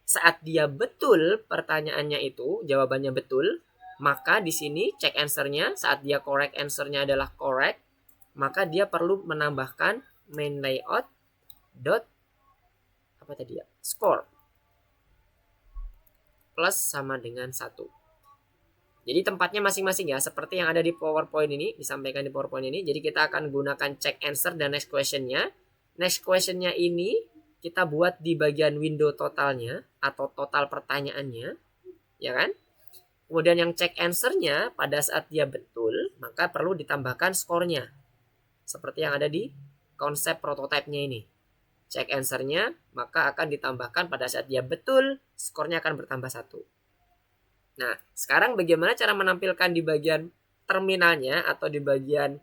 Saat dia betul pertanyaannya itu, jawabannya betul, maka di sini check answer-nya, saat dia correct answer-nya adalah correct, maka dia perlu menambahkan main layout dot score plus sama dengan 1. Jadi tempatnya masing-masing ya, seperti yang ada di PowerPoint ini, disampaikan di PowerPoint ini. Jadi kita akan gunakan check answer dan next question-nya. Next question-nya ini kita buat di bagian window totalnya atau total pertanyaannya, ya kan? Kemudian yang check answer-nya pada saat dia betul, maka perlu ditambahkan skornya. Seperti yang ada di konsep prototipe-nya ini. Check answer-nya maka akan ditambahkan pada saat dia betul, skornya akan bertambah 1. Nah, sekarang bagaimana cara menampilkan di bagian terminalnya atau di bagian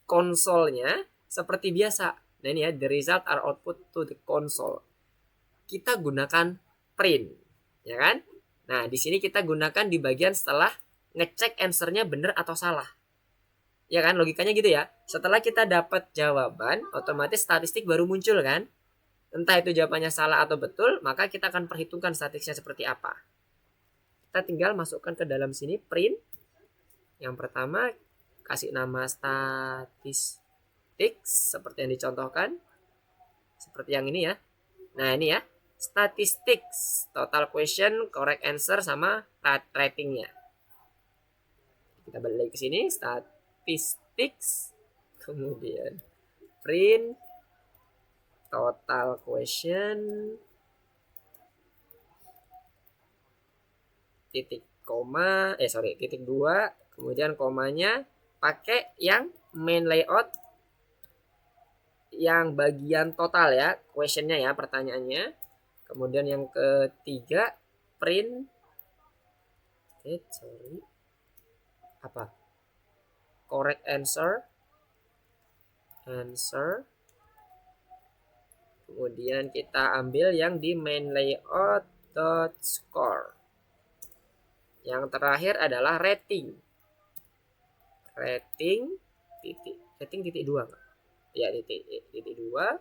konsolnya seperti biasa. Nah ini ya, the result are output to the console. Kita gunakan print, ya kan? Nah, di sini kita gunakan di bagian setelah ngecek answer-nya benar atau salah. Ya kan, logikanya gitu ya. Setelah kita dapat jawaban, otomatis statistik baru muncul kan? Entah itu jawabannya salah atau betul, maka kita akan perhitungkan statistiknya seperti apa. Kita tinggal masukkan ke dalam sini print. Yang pertama kasih nama statistik seperti yang dicontohkan. seperti yang ini ya. Nah ini ya, statistics, total question, correct answer, sama ratingnya. Kita balik lagi ke sini, statistics, kemudian print, total question, titik koma, titik 2, kemudian komanya pakai yang main layout yang bagian total ya, questionnya ya, pertanyaannya. Kemudian yang ketiga print correct answer, kemudian kita ambil yang di main layout dot score. Yang terakhir adalah rating titik 2 ya, titik 2.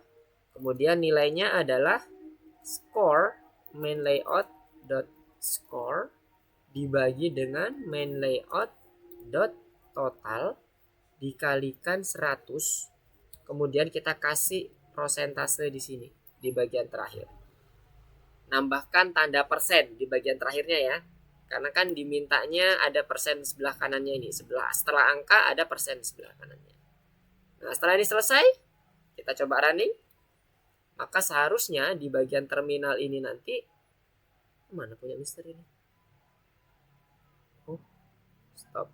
Kemudian nilainya adalah score main layout dot score dibagi dengan main layout dot total dikalikan 100. Kemudian kita kasih prosentase di sini di bagian terakhir. Nambahkan tanda persen di bagian terakhirnya ya. Karena kan dimintanya ada persen sebelah kanannya ini. Setelah angka ada persen sebelah kanannya. Nah, setelah ini selesai, kita coba running. Maka seharusnya di bagian terminal ini nanti, mana punya Mister ini? Oh, stop.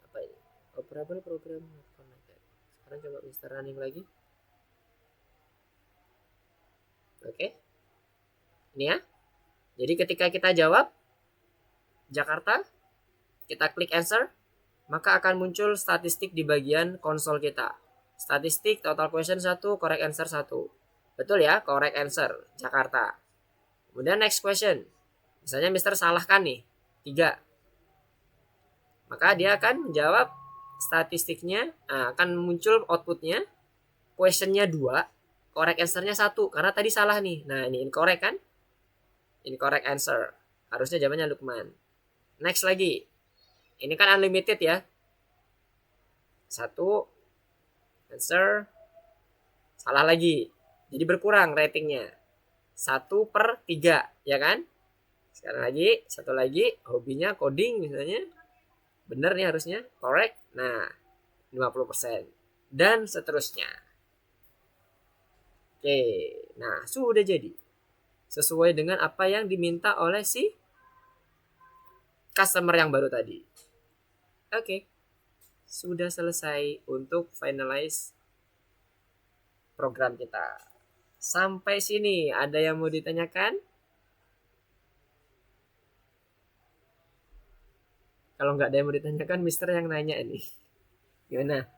Apa ini? Operable program connected. Sekarang coba Mister running lagi. Oke. Ini ya. Jadi ketika kita jawab Jakarta, kita klik answer, maka akan muncul statistik di bagian konsol kita. Statistik total question 1, correct answer 1. Betul ya, correct answer Jakarta. Kemudian next question. Misalnya Mister salahkan nih 3. Maka dia akan menjawab statistiknya, akan muncul outputnya, questionnya 2, correct answernya 1, karena tadi salah nih. Nah ini incorrect kan? Incorrect answer. Harusnya jawabannya Lukman. Next lagi. Ini kan unlimited ya. 1 answer. Salah lagi. Jadi berkurang ratingnya. 1/3 ya kan? Sekarang lagi, satu lagi, hobinya coding misalnya. Bener nih harusnya, correct. Nah, 50%. Dan seterusnya. Oke, nah sudah jadi. Sesuai dengan apa yang diminta oleh si customer yang baru tadi. Oke, sudah selesai untuk finalize program kita. Sampai sini, ada yang mau ditanyakan? Kalau nggak ada yang mau ditanyakan, Mister yang nanya ini. Gimana?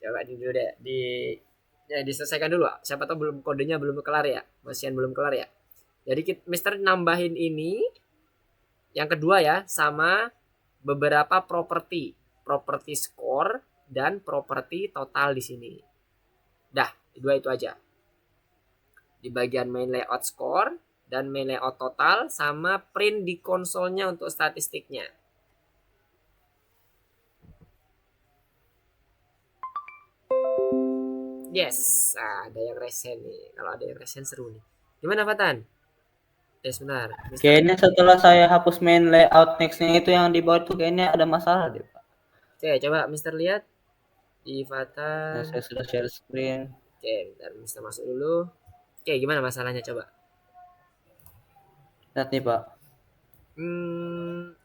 Coba dulu deh, diselesaikan dulu. Siapa tahu belum kodenya belum kelar ya, masih belum kelar ya. Jadi Mister nambahin ini, yang kedua ya, sama beberapa properti score dan properti total di sini. Dah, dua itu aja. Di bagian main layout score dan main layout total, sama print di konsolnya untuk statistiknya. Yes, ada yang resen nih. Kalau ada yang resen seru nih. Gimana Fatan? Sebentar. Kayaknya setelah saya hapus main layout nextnya itu yang di bawah itu kayaknya ada masalah deh Pak. Oke, coba Mister lihat di Fatan. Nah, saya sudah share screen. Oke, bentar Mister masuk dulu. Oke, gimana masalahnya coba? Lihat nih Pak.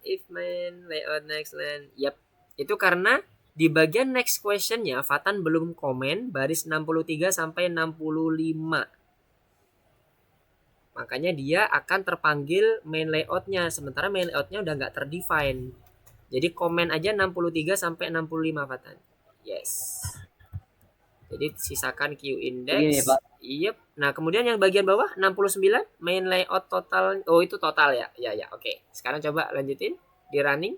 If main layout next line, yap. Itu karena di bagian next questionnya Fatan belum komen baris 63 sampai 65. Makanya dia akan terpanggil main layoutnya, sementara main layoutnya udah nggak terdefine. Jadi komen aja 63 sampai 65 Fatan. Yes. Jadi sisakan Q index. Begini, Pak. Yep. Nah, kemudian yang bagian bawah 69 main layout total. Oh, itu total ya. Ya, oke. Sekarang coba lanjutin di running.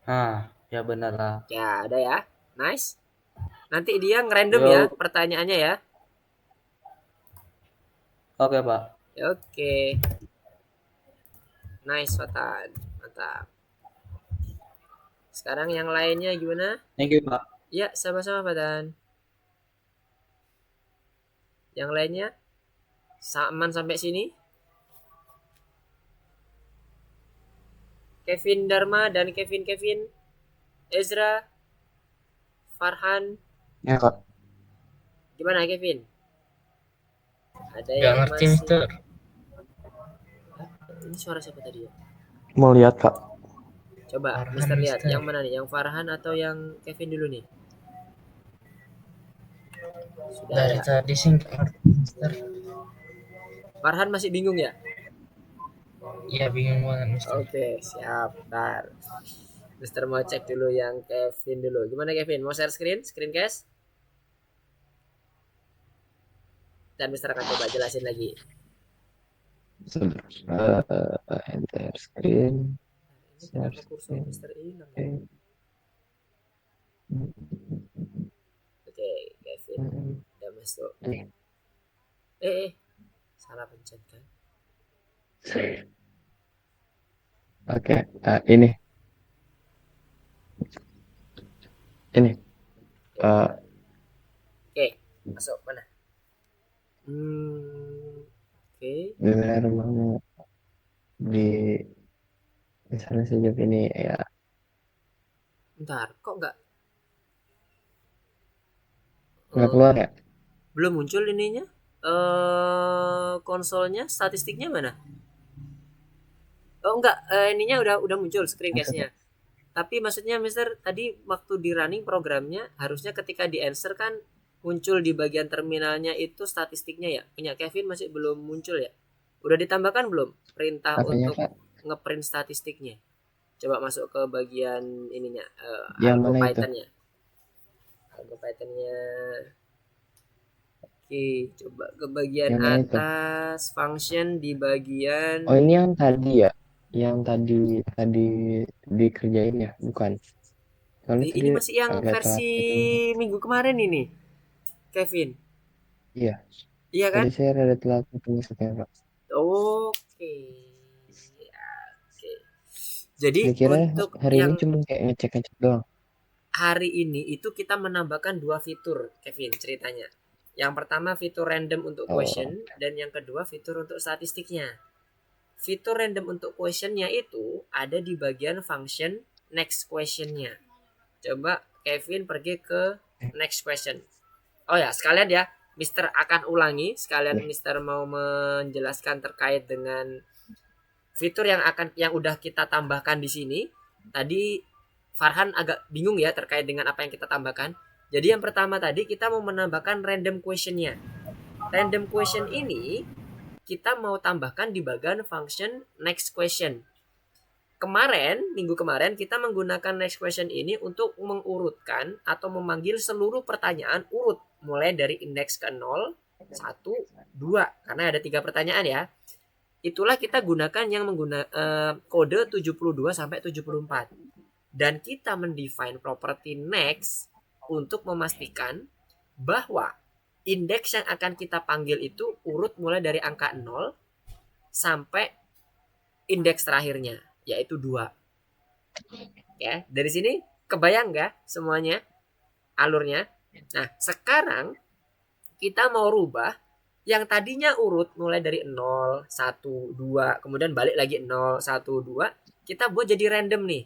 Nah, Ya benar lah. Ya, ada ya. Nice. Nanti dia ngerandom ya Yo. pertanyaannya ya. Oke, Pak. Oke. Nice, Fatan. Mantap. Sekarang yang lainnya gimana? Thank you, Pak. Ya, sama-sama, Fatan. Yang lainnya? Aman sampai sini? Kevin Dharma dan Kevin. Ezra. Farhan. Ya kak. Gimana, Kevin? Ada Gak yang ngerti, masih... Mister. Ini suara siapa tadi ya? Mau lihat kak. Coba, Farhan, Mister lihat. Mister. Yang mana nih? Yang Farhan atau yang Kevin dulu nih? Sudah Dari ya. tadi sih nggak ngerti, Mister. Farhan masih bingung ya? Iya, bingung banget, Mister. Oke, siap. Bentar. Mister mau cek dulu yang Kevin dulu. Gimana, Kevin? Mau share screen? Screencast? Dan Mister akan coba jelasin lagi. Sudah. Enter screen. Ini kenapa kursor Mister hilang ya? Oke, Kevin udah masuk. Salah pencet kan? Oke, ini. Oke, masuk mana? Oke. Benar banget. Di misalnya sejauh ini ya. Bentar, kok nggak Keluar ya? belum muncul ininya? Konsolnya, statistiknya mana? Oh enggak, ininya udah muncul screencast-nya. Tapi maksudnya Mister tadi waktu di running programnya harusnya ketika di answer kan muncul di bagian terminalnya itu statistiknya ya. Punya Kevin masih belum muncul ya. Udah ditambahkan belum perintah Apanya, untuk Kak? ngeprint statistiknya? Coba masuk ke bagian ininya, Yang Argo mana itu? Python-nya. Argo Python-nya. Oke, coba ke bagian Yang mana itu? atas function di bagian Oh, ini yang tadi ya? Yang tadi dikerjain ya, bukan? Soalnya tadi ini masih yang agak telat versi gitu. minggu kemarin ini, Kevin. Iya, Iya kan? tadi saya rada telat ketemu Pak. Oke. Oke. Jadi Saya kira untuk hari yang ini cuma kayak ngecek-ngecek doang. hari ini itu kita menambahkan 2 fitur, Kevin, ceritanya. Yang pertama fitur random untuk question dan yang kedua fitur untuk statistiknya. Fitur random untuk questionnya itu ada di bagian function next questionnya. Coba Kevin pergi ke next question. Oh ya, sekalian ya, Mister akan ulangi, sekalian Mister mau menjelaskan terkait dengan fitur yang udah kita tambahkan di sini. Tadi Farhan agak bingung ya terkait dengan apa yang kita tambahkan. Jadi yang pertama tadi kita mau menambahkan random questionnya. Random question ini kita mau tambahkan di bagian function next question. Minggu kemarin kita menggunakan next question ini untuk mengurutkan atau memanggil seluruh pertanyaan urut. Mulai dari indeks ke 0, 1, 2. Karena ada 3 pertanyaan ya. Itulah kita gunakan yang menggunakan kode 72 sampai 74. Dan kita mendefine property next untuk memastikan bahwa indeks yang akan kita panggil itu urut mulai dari angka 0 sampai indeks terakhirnya, yaitu 2. Ya, dari sini kebayang nggak semuanya alurnya? Nah, sekarang kita mau rubah yang tadinya urut mulai dari 0, 1, 2, kemudian balik lagi 0, 1, 2, kita buat jadi random nih.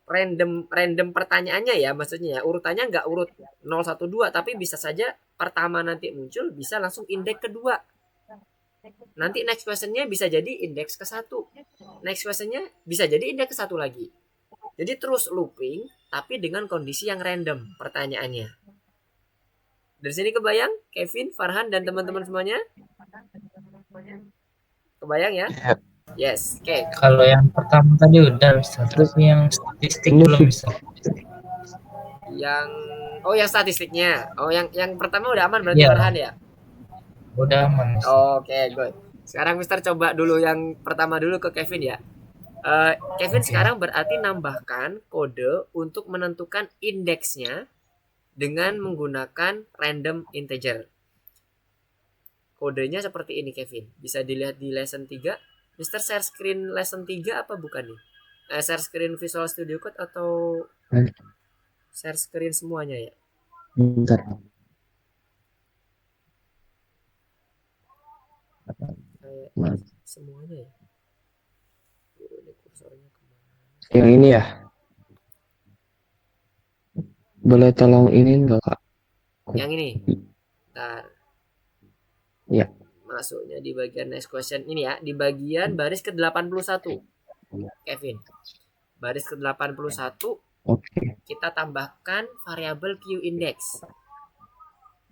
Random pertanyaannya ya, maksudnya ya, urutannya nggak urut 0, 1, 2, tapi bisa saja pertama nanti muncul bisa langsung indeks kedua. Nanti next questionnya bisa jadi indeks ke 1. Next questionnya bisa jadi indeks ke 1 lagi. Jadi terus looping, tapi dengan kondisi yang random pertanyaannya. Dari sini kebayang, Kevin, Farhan, dan teman-teman semuanya? Kebayang ya? Yes, oke. Kalau yang pertama tadi udah, Mister. Tapi yang statistik belum, Mister. Yang statistiknya. Oh, yang pertama udah aman berarti, Iya. Farhan ya? Udah aman, Mister. Oke, good. Sekarang Mister coba dulu yang pertama dulu ke Kevin ya. Kevin sekarang berarti nambahkan kode untuk menentukan indeksnya dengan menggunakan random integer. Kodenya seperti ini Kevin. Bisa dilihat di lesson 3. Mister share screen lesson 3 apa bukan nih? Share screen Visual Studio Code atau share screen semuanya ya? Bentar. Kayak semuanya ya? Ini kursornya kemana? Yang ini ya. Boleh tolong ini enggak, Kak? Yang ini. Bentar. Ya. Masuknya di bagian next question ini ya, di bagian baris ke-81. Kevin. Baris ke-81 Oke. kita tambahkan variabel Q index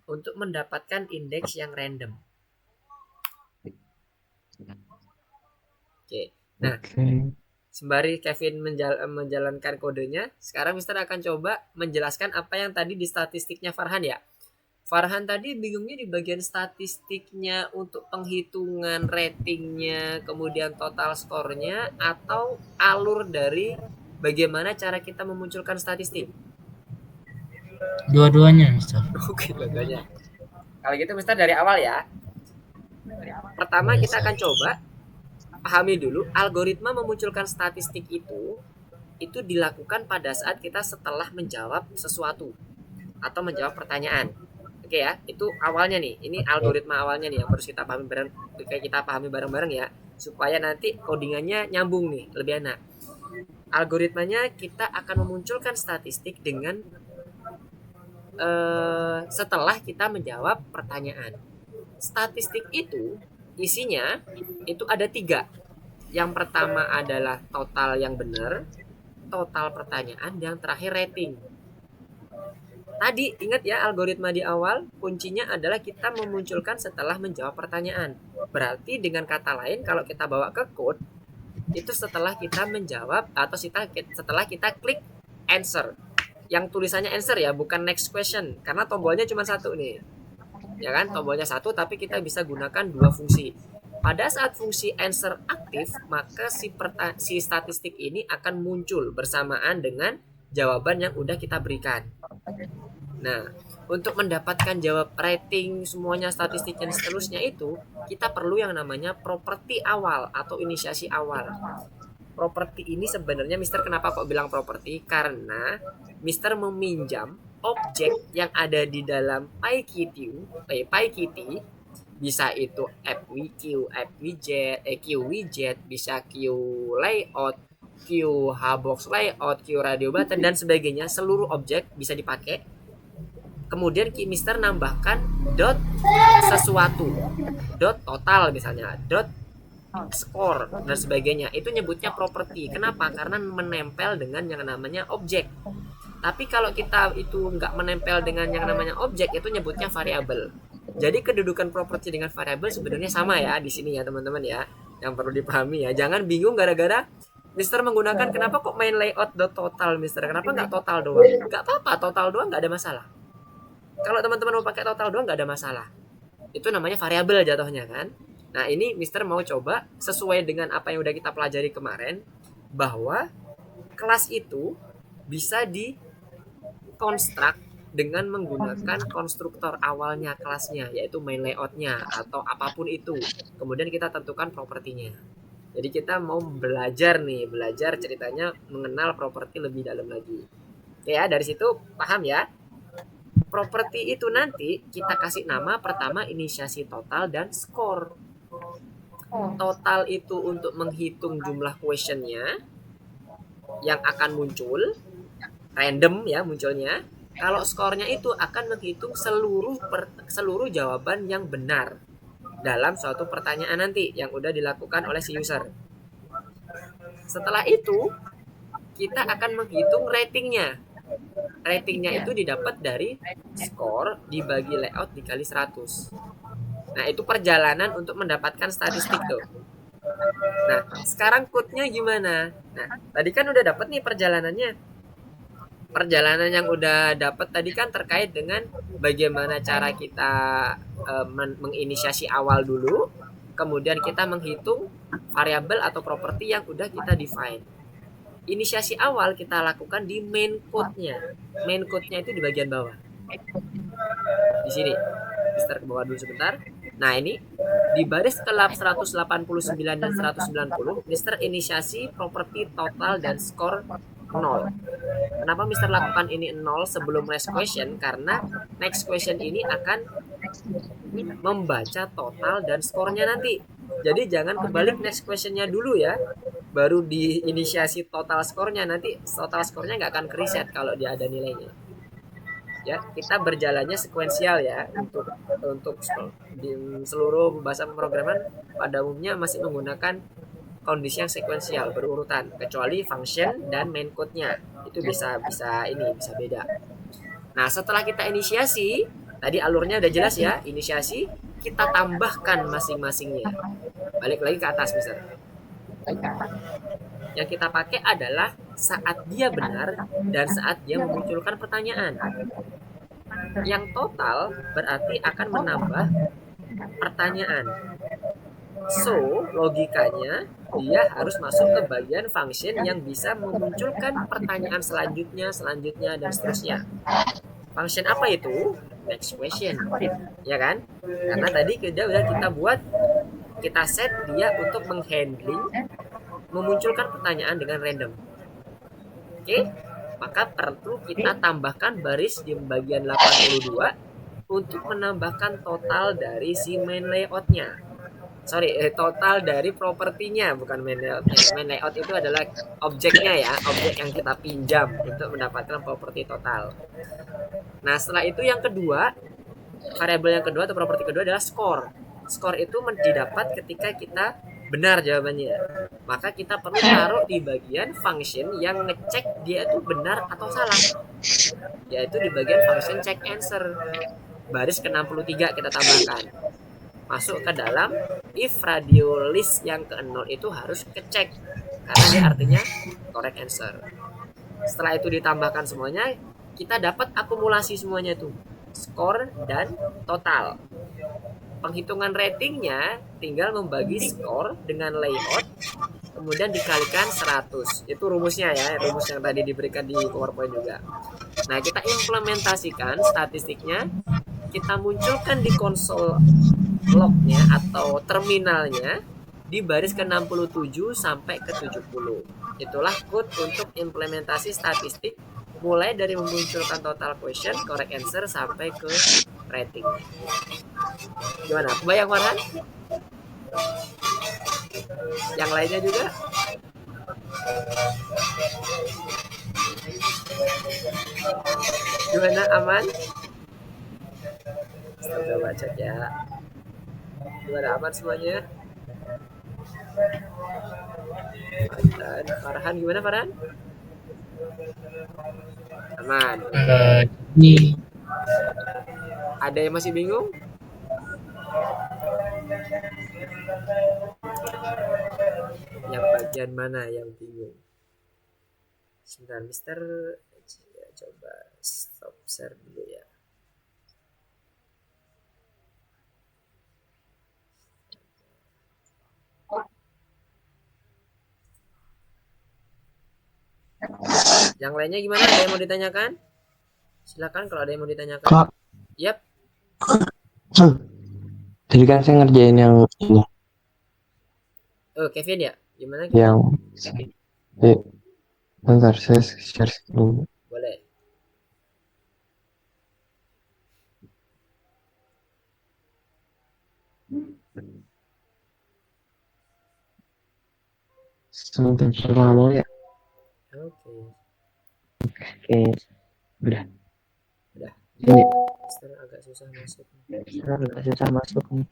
untuk mendapatkan indeks yang random. Oke. Nah, Oke. sembari Kevin menjalankan kodenya, sekarang Mister akan coba menjelaskan apa yang tadi di statistiknya Farhan ya. Farhan tadi bingungnya di bagian statistiknya untuk penghitungan ratingnya, kemudian total skornya, atau alur dari bagaimana cara kita memunculkan statistik. Dua-duanya, Mister. Oke, dua-duanya. Kalau gitu Mister dari awal ya. Pertama kita akan coba pahami dulu algoritma memunculkan statistik itu dilakukan pada saat kita setelah menjawab sesuatu atau menjawab pertanyaan. Oke ya, itu awalnya nih. Ini algoritma awalnya nih yang harus kita pahami bareng-bareng ya, supaya nanti codingannya nyambung nih, lebih enak. Algoritmanya kita akan memunculkan statistik dengan setelah kita menjawab pertanyaan. Statistik itu isinya itu ada 3. Yang pertama adalah total yang benar, total pertanyaan, yang terakhir rating. Tadi ingat ya algoritma di awal, kuncinya adalah kita memunculkan setelah menjawab pertanyaan. Berarti dengan kata lain kalau kita bawa ke code, itu setelah kita menjawab atau setelah kita klik answer. Yang tulisannya answer ya, bukan next question, karena tombolnya cuma satu nih. Ya kan, tombolnya satu tapi kita bisa gunakan 2 fungsi. Pada saat fungsi answer aktif, maka si statistik ini akan muncul bersamaan dengan jawaban yang udah kita berikan. Nah, untuk mendapatkan jawab rating semuanya statistik dan seterusnya itu, kita perlu yang namanya properti awal atau inisiasi awal. Properti ini sebenarnya Mister kenapa kok bilang properti? Karena Mister meminjam objek yang ada di dalam PyKitty, bisa itu app widget, bisa Q layout, Q hbox layout, Q radio button dan sebagainya. Seluruh objek bisa dipakai. Kemudian Mister nambahkan dot sesuatu, dot total misalnya, dot score dan sebagainya. Itu nyebutnya properti. Kenapa? Karena menempel dengan yang namanya objek. Tapi kalau kita itu nggak menempel dengan yang namanya objek, itu nyebutnya variabel. Jadi kedudukan properti dengan variabel sebenarnya sama ya di sini ya teman-teman ya. Yang perlu dipahami ya. Jangan bingung gara-gara Mister menggunakan kenapa kok main layout dot total Mister? Kenapa nggak total doang? Nggak apa-apa, total doang nggak ada masalah. Kalau teman-teman mau pakai total doang nggak ada masalah. Itu namanya variabel jatuhnya kan. Nah ini Mister mau coba sesuai dengan apa yang udah kita pelajari kemarin, bahwa kelas itu bisa dikonstruk dengan menggunakan konstruktor awalnya kelasnya, yaitu main layoutnya atau apapun itu. Kemudian kita tentukan propertinya. Jadi kita mau belajar ceritanya mengenal properti lebih dalam lagi. Oke ya, dari situ paham ya. Properti itu nanti kita kasih nama pertama inisiasi total dan skor. Total itu untuk menghitung jumlah questionnya yang akan muncul, random ya munculnya. Kalau skornya itu akan menghitung seluruh jawaban yang benar dalam suatu pertanyaan nanti yang udah dilakukan oleh si user. Setelah itu kita akan menghitung ratingnya. Ratingnya itu didapat dari skor dibagi layout dikali 100. Nah itu perjalanan untuk mendapatkan statistik tuh. Nah sekarang code-nya gimana? Nah tadi kan udah dapat nih perjalanannya. Perjalanan yang udah dapat tadi kan terkait dengan bagaimana cara kita menginisiasi awal dulu. kemudian kita menghitung variabel atau properti yang udah kita define. Inisiasi awal kita lakukan di main code-nya. Main code-nya itu di bagian bawah. Di sini. Mister ke bawah dulu sebentar. Nah, ini di baris ke 189 dan 190, Mister inisiasi properti total dan skor 0. Kenapa Mister lakukan ini 0 sebelum next question? Karena next question ini akan membaca total dan skornya nanti. Jadi jangan kebalik next questionnya dulu ya, baru diinisiasi total skornya. Nanti total skornya nggak akan kereset kalau dia ada nilainya. Ya, kita berjalannya sekuensial ya untuk di seluruh bahasa pemrograman pada umumnya masih menggunakan kondisi yang sekuensial berurutan, kecuali function dan main code-nya itu bisa beda. Nah, setelah kita inisiasi, tadi alurnya udah jelas ya, inisiasi kita tambahkan masing-masingnya. Balik lagi ke atas, Mister. Yang kita pakai adalah saat dia benar dan saat dia memunculkan pertanyaan. Yang total berarti akan menambah pertanyaan. So, logikanya dia harus masuk ke bagian function yang bisa memunculkan pertanyaan selanjutnya, dan seterusnya. Function apa itu? Next question. Ya kan? Karena tadi udah kita buat, kita set dia untuk menghandling memunculkan pertanyaan dengan random. Oke? Maka perlu kita tambahkan baris di bagian 82 untuk menambahkan total dari si main layout-nya. Total dari propertinya, bukan main layout. Main layout itu adalah objeknya ya, objek yang kita pinjam untuk mendapatkan properti total. Nah, setelah itu yang kedua, variabel yang kedua atau properti kedua adalah skor. Skor itu didapat ketika kita benar jawabannya. Maka kita perlu taruh di bagian function yang ngecek dia itu benar atau salah, yaitu di bagian function check answer. Baris ke-63 kita tambahkan. Masuk ke dalam if radio list yang ke-0 itu harus kecek, karena dia artinya correct answer. Setelah itu ditambahkan semuanya, kita dapat akumulasi semuanya itu, skor dan total. Penghitungan ratingnya tinggal membagi skor dengan layout, kemudian dikalikan 100. Itu rumusnya ya, rumus yang tadi diberikan di PowerPoint juga. Nah, kita implementasikan statistiknya, kita munculkan di konsol lognya atau terminalnya di baris ke-67 sampai ke-70. Itulah code untuk implementasi statistik, mulai dari memunculkan total question, correct answer, sampai ke rating. Gimana? Kebayang, Farhan? Yang lainnya juga? Gimana, aman? Coba cek ya. Gimana, aman semuanya? Farhan gimana, Farhan? Aman. Ini Ada yang masih bingung? Yang bagian mana yang bingung? Sebentar, Mister coba stop share dulu ya. Yang lainnya gimana? Ada yang mau ditanyakan? Silakan kalau ada yang mau ditanyakan. Kak, Yap. tadi kan saya ngerjain yang ini, Oh, Kevin ya? Gimana? Kevin? yang bentar saya share dulu. Boleh. Sebentar, saya mau ya. Oke. Oke, udah. Udah. Ini Mister agak susah masuk. agak susah masuk nih.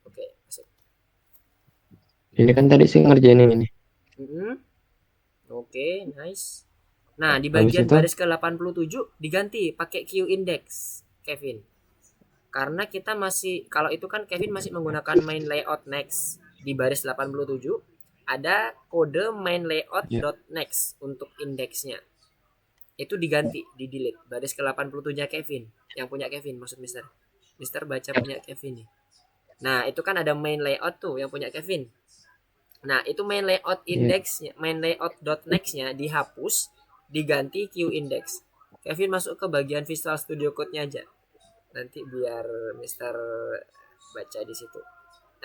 Oke, masuk. Ini kan tadi saya ngerjain ini. Oke, nice. Nah, di Habis bagian itu? baris ke-87 diganti pakai Q index, Kevin. Karena kita masih, kalau itu kan Kevin masih menggunakan main layout next. Di baris 87 ada kode main layout dot next untuk indeksnya. Itu diganti, di delete. Baris ke-87 Kevin, yang punya Kevin maksud Mister. Mister baca punya Kevin nih. Nah, itu kan ada main layout tuh yang punya Kevin. Nah, itu main layout indexnya, main layout.next-nya dihapus, diganti Q index. Kevin masuk ke bagian Visual Studio Code-nya aja. Nanti biar Mister baca di situ.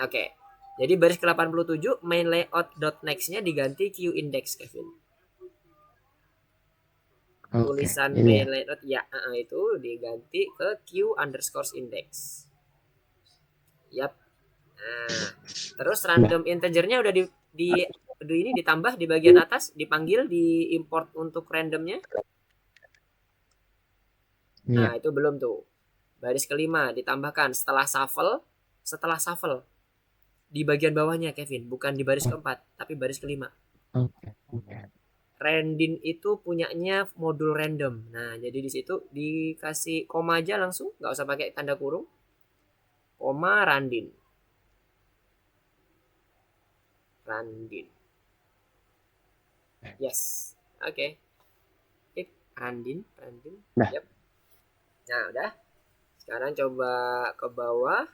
Oke. Jadi baris ke-87 main layout.next-nya diganti Q index, Kevin. Tulisan ini main layout ya itu diganti ke Q underscore index. Yap. Nah, terus random integernya udah ini ditambah di bagian atas, dipanggil, diimport untuk randomnya. Nah, itu belum tuh. Baris kelima ditambahkan setelah shuffle di bagian bawahnya Kevin, bukan di baris keempat, tapi baris kelima. Random itu punyanya modul random. Nah, jadi di situ dikasih koma aja langsung, nggak usah pakai tanda kurung. Koma random. Yes. Oke. Random. Nah. Yep. Nah, udah. Sekarang coba ke bawah.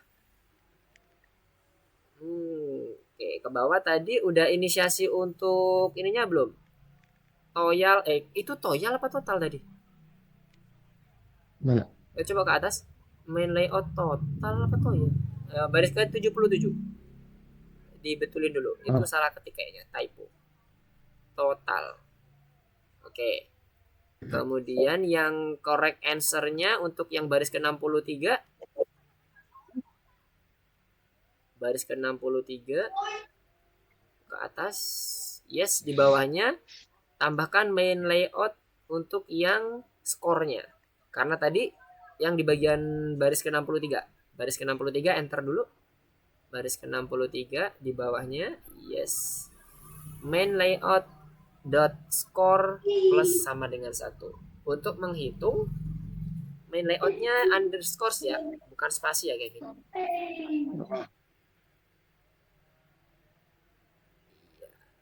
Oke, ke bawah tadi udah inisiasi untuk ininya belum? Toyal, itu toyal apa total tadi? Mana? Coba ke atas. Main layout total apa toyal? Baris ke 77. Dibetulin dulu. Itu salah ketik kayaknya, typo. Total. Oke. Kemudian yang correct answer-nya untuk yang baris ke-63. Baris ke-63 ke atas. Yes, di bawahnya tambahkan main layout untuk yang skornya. Karena tadi yang di bagian baris ke-63. Baris ke-63 enter dulu. Baris ke-63 di bawahnya. Yes. Main layout dot score plus sama dengan 1. Untuk menghitung main layoutnya underscore ya, bukan spasi ya kayak gitu.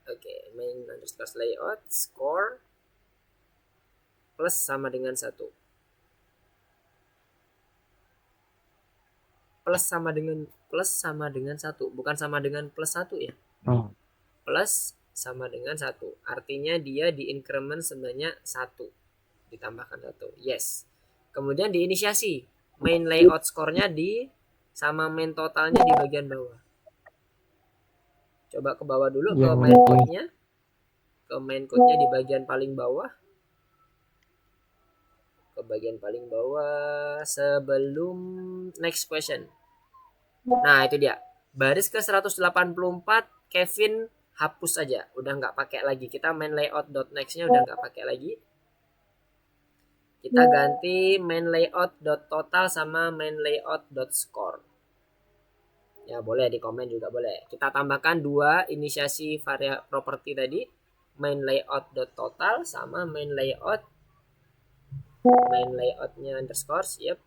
Oke, main underscore layout score plus sama dengan 1. Plus sama dengan 1, bukan sama dengan plus 1 ya. Plus sama dengan 1. Artinya dia di increment sebenarnya 1. Ditambahkan 1. Yes. Kemudian diinisiasi. Main layout score-nya sama main totalnya di bagian bawah. Coba ke bawah dulu ke main code-nya. Ke main code-nya di bagian paling bawah. Ke bagian paling bawah sebelum next question. Nah, itu dia. Baris ke 184 Kevin hapus saja, udah nggak pakai lagi. Kita main layout.next-nya udah nggak pakai lagi. Kita ganti main layout.total sama main layout.score. Ya, boleh di komen juga boleh. Kita tambahkan 2 inisiasi variabel property tadi, main layout.total sama main layoutnya underscore. Yep.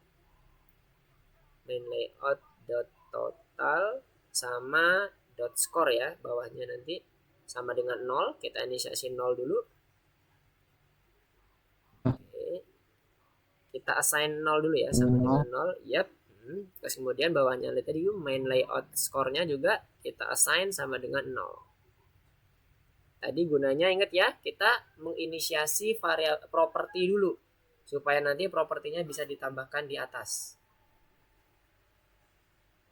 Main layout.total sama dot score ya, bawahnya nanti sama dengan 0. Kita inisiasi 0 dulu. Oke. Kita assign 0 dulu ya, sama dengan 0. Yep. Terus kemudian bawahnya tadi main layout score-nya juga kita assign sama dengan 0. Tadi gunanya ingat ya, kita menginisiasi variabel properti dulu supaya nanti propertinya bisa ditambahkan di atas.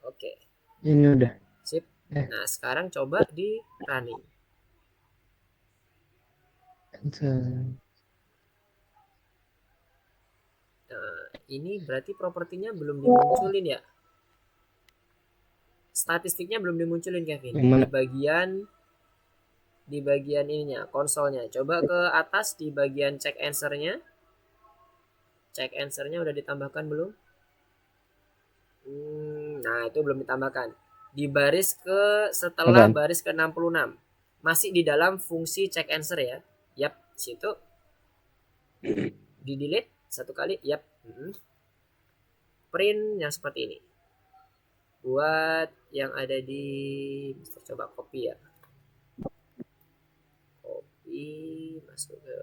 Oke. Ini udah. Sip. Nah, sekarang coba di running. Nah, ini berarti propertinya belum dimunculin ya. Statistiknya belum dimunculin Kevin. Di bagian ininya, konsolnya. Coba ke atas di bagian check answer-nya. Check answer-nya udah ditambahkan belum? Nah, itu belum ditambahkan. Di baris setelah baris ke-66. Masih di dalam fungsi check answer ya. Yap, situ. Di delete 1 kali. Yap. Print yang seperti ini. Buat yang ada di coba copy ya. Copy masuk ke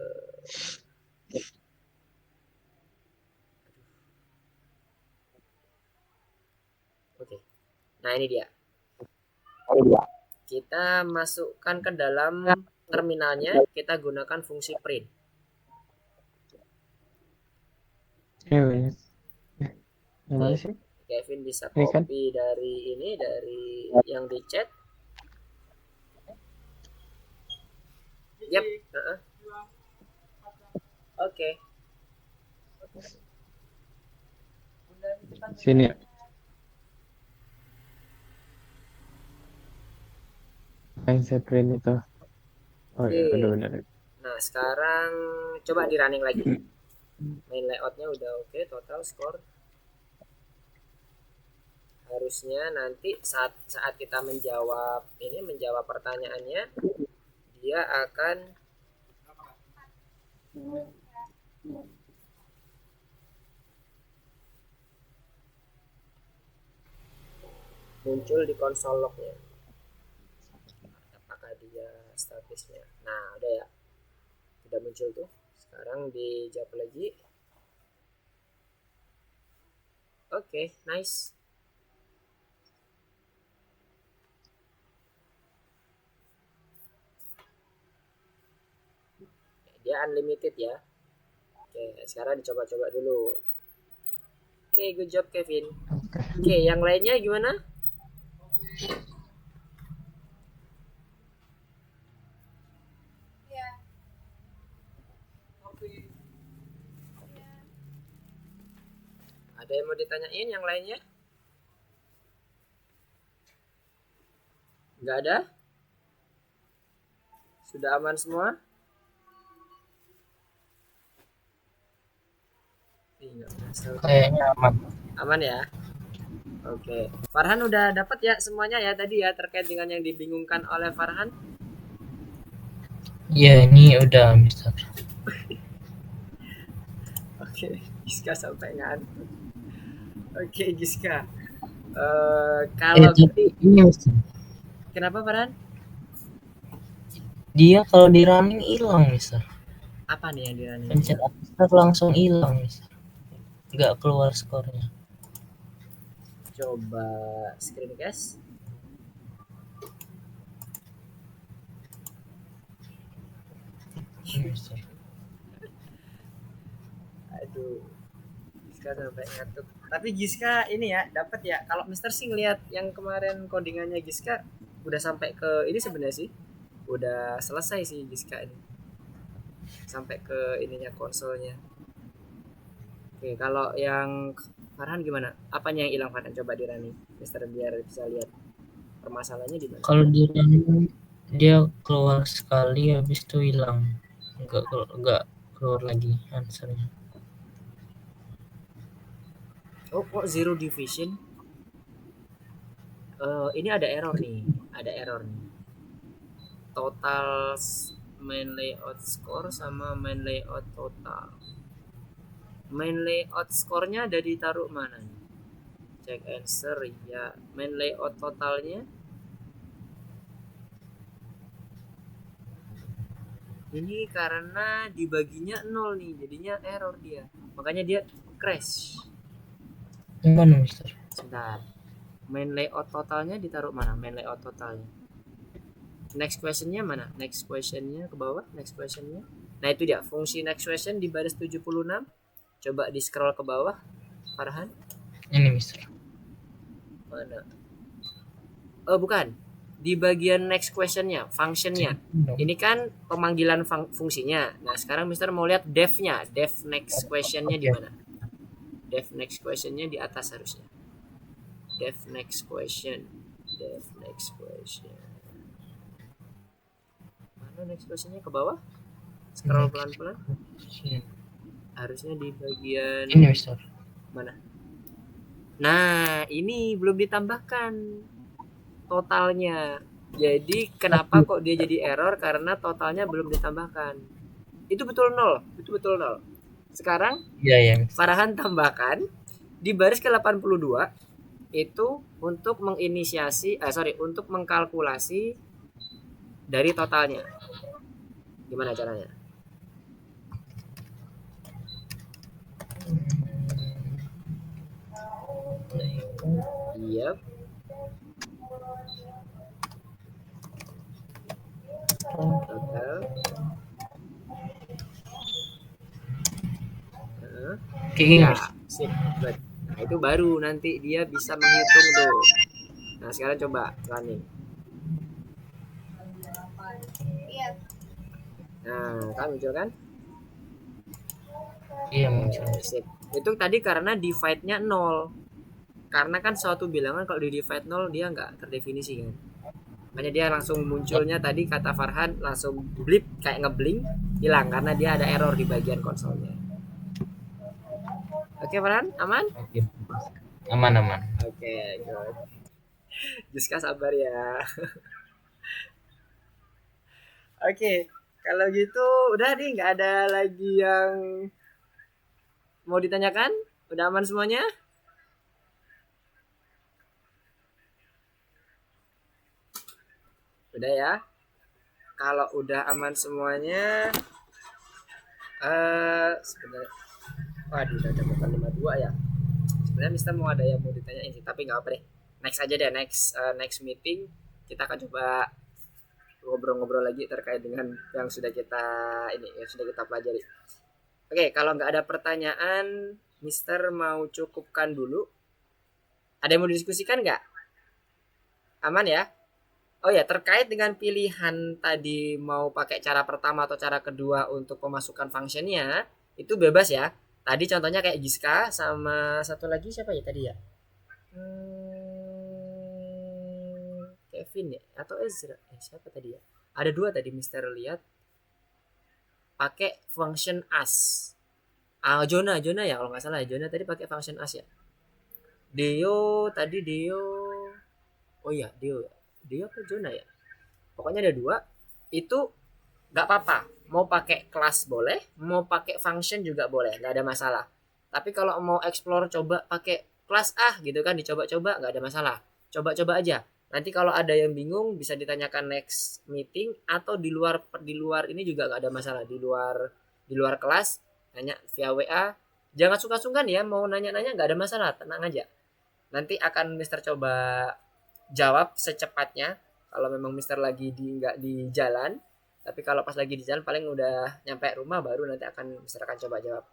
Oke. Nah, ini dia. Kita masukkan ke dalam terminalnya, kita gunakan fungsi print. Yang mana sih? Kevin bisa Ini kan? copy dari yang di chat. Yap. Oke. Sini ya. Yang saya print itu. Oh ya, Oke. udah benar. Nah, sekarang coba di running lagi. Main layoutnya udah oke, total score. Harusnya nanti saat kita menjawab pertanyaannya, dia akan muncul di konsol lognya. Apakah dia statusnya? Nah, udah ya. Sudah muncul tuh. Sekarang dijawab lagi. Oke, nice. Dia unlimited ya. Oke, sekarang dicoba-coba dulu. Oke, good job Kevin. Oke, yang lainnya gimana? Ada yang mau ditanyain yang lainnya? Nggak ada? Sudah aman semua? Kayaknya aman. Aman ya? Oke. Farhan udah dapat ya semuanya ya tadi ya terkait dengan yang dibingungkan oleh Farhan? Iya, ini udah, Mister. Oke, Giska sampai ngantuk. Oke, Giska. Kalau Tapi ini Mister, kenapa Farhan? dia kalau di running hilang, Mister. Apa nih yang dirani? Pencet aktif langsung hilang, Mister. Nggak keluar skornya. Coba screencast. Mister. Aduh, Giska sampai ngantuk. Tapi Giska ini ya dapat ya. Kalau Mister sih ngelihat yang kemarin codingannya Giska udah sampai ke ini sebenarnya sih. Udah selesai sih Giska ini. Sampai ke ininya konsolnya. Oke, kalau yang Farhan gimana? Apanya yang hilang Farhan? Coba dirani, Mister biar bisa lihat permasalahannya di mana. Kalau di running dia keluar sekali habis itu hilang. Nggak keluar lagi answernya. Oh, kok zero division? Ini ada error nih. Ada error nih. Total main layout score sama main layout total. Main layout skornya ada ditaruh mana nih? Check answer ya. Main layout totalnya ini karena dibaginya 0 nih, jadinya error dia. Makanya dia crash. Gimana, Mister? Sebentar. Main layout totalnya ditaruh mana? Main layout totalnya. Next questionnya mana? Next questionnya ke bawah. Next questionnya. Nah itu dia. Fungsi next question di baris 76. Coba di scroll ke bawah. Farhan. Ini, Mister. Mana? Oh bukan. Di bagian next questionnya. Functionnya. Ini kan pemanggilan fungsinya. Nah sekarang Mister mau lihat def-nya. Def next questionnya di mana? Def next questionnya di atas harusnya. Def next question. Def next question. Mana next questionnya ke bawah? Scroll pelan-pelan. Harusnya di bagian Ini, Mister. mana? Nah, ini belum ditambahkan totalnya. Jadi kenapa kok dia jadi error? Karena totalnya belum ditambahkan. Itu betul 0. Itu betul 0. Sekarang Iya. Farhan tambahkan di baris ke-82 itu untuk untuk mengkalkulasi dari totalnya. Gimana caranya? Iya. Total. Heeh. Oke, Ya, Mas. sip. Good. Nah, itu baru nanti dia bisa menghitung tuh. Nah, sekarang coba running. Nah, kan muncul kan? Iya, muncul. Sip. Itu tadi karena divide-nya 0. Karena kan suatu bilangan kalau di divide 0 dia nggak terdefinisi kan. Makanya dia langsung munculnya tadi kata Farhan langsung blip kayak ngeblink hilang karena dia ada error di bagian konsolnya. Oke Farhan, aman? Oke. Aman. Oke, good. Jiska sabar ya. Oke, kalau gitu udah nih nggak ada lagi yang mau ditanyakan? Udah aman semuanya? Udah ya. Kalau udah aman semuanya, sebenarnya, waduh, udah jam 8.52 ya. Sebenarnya Mister mau ada yang mau ditanyain sih, tapi nggak apa deh. Next aja deh, next meeting kita akan coba ngobrol-ngobrol lagi terkait dengan yang sudah kita pelajari. Oke, kalau nggak ada pertanyaan, Mister mau cukupkan dulu. Ada yang mau didiskusikan nggak? Aman ya? Oh ya, terkait dengan pilihan tadi mau pakai cara pertama atau cara kedua untuk pemasukan functionnya, itu bebas ya. Tadi contohnya kayak Giska sama satu lagi siapa ya tadi ya? Kevin ya atau Ezra? Siapa tadi ya? Ada dua tadi Mister lihat pakai function as. Jonah ya kalau nggak salah ya. Jonah tadi pakai function as ya. Deo tadi Deo. Oh iya Deo apa Jonah ya? Pokoknya ada dua. Itu nggak apa-apa. Mau pakai kelas boleh, mau pakai function juga boleh, nggak ada masalah. Tapi kalau mau explore coba pakai kelas gitu kan dicoba-coba nggak ada masalah. Coba-coba aja. Nanti kalau ada yang bingung bisa ditanyakan next meeting atau di luar ini juga nggak ada masalah. Di luar kelas tanya via WA. Jangan sungkan-sungkan ya mau nanya-nanya nggak ada masalah, tenang aja. Nanti akan Mister coba jawab secepatnya. Kalau memang Mister lagi nggak di jalan, tapi kalau pas lagi di jalan paling udah nyampe rumah baru nanti Mister akan coba jawab.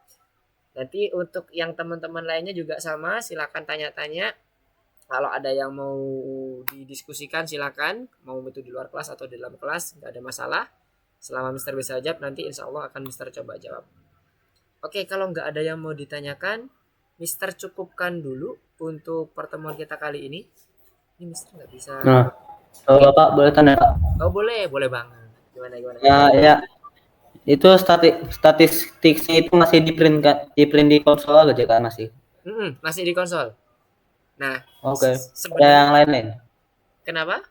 Nanti untuk yang teman-teman lainnya juga sama, silakan tanya-tanya. Kalau ada yang mau didiskusikan silakan, mau itu di luar kelas atau di dalam kelas nggak ada masalah. Selama Mister bisa jawab nanti insya Allah akan Mister coba jawab. Oke, kalau nggak ada yang mau ditanyakan, Mister cukupkan dulu untuk pertemuan kita kali ini. Ini Mister nggak bisa. Nah, Bapak boleh tanya Pak? Oh boleh banget. Gimana? Ya, itu statistiknya itu masih di print di konsol aja kan masih? Masih di konsol. Nah, Oke. Ada sebenarnya yang lain-lain? kenapa?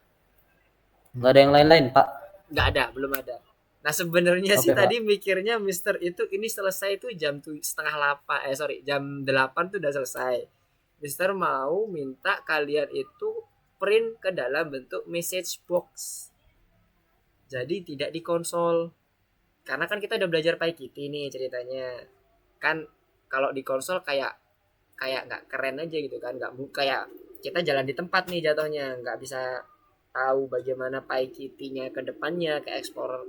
Nggak ada yang lain-lain Pak? Nggak ada, belum ada. Nah sebenarnya sih Oke, Pak. tadi mikirnya Mister itu ini selesai tuh jam jam 8 tuh udah selesai. Mister mau minta kalian itu print ke dalam bentuk message box. Jadi tidak di konsol. Karena kan kita udah belajar PyKitty nih ceritanya. Kan kalau di konsol kayak nggak keren aja gitu kan, nggak kayak kita jalan di tempat nih jatuhnya, nggak bisa tahu bagaimana PyKitty-nya ke depannya, ke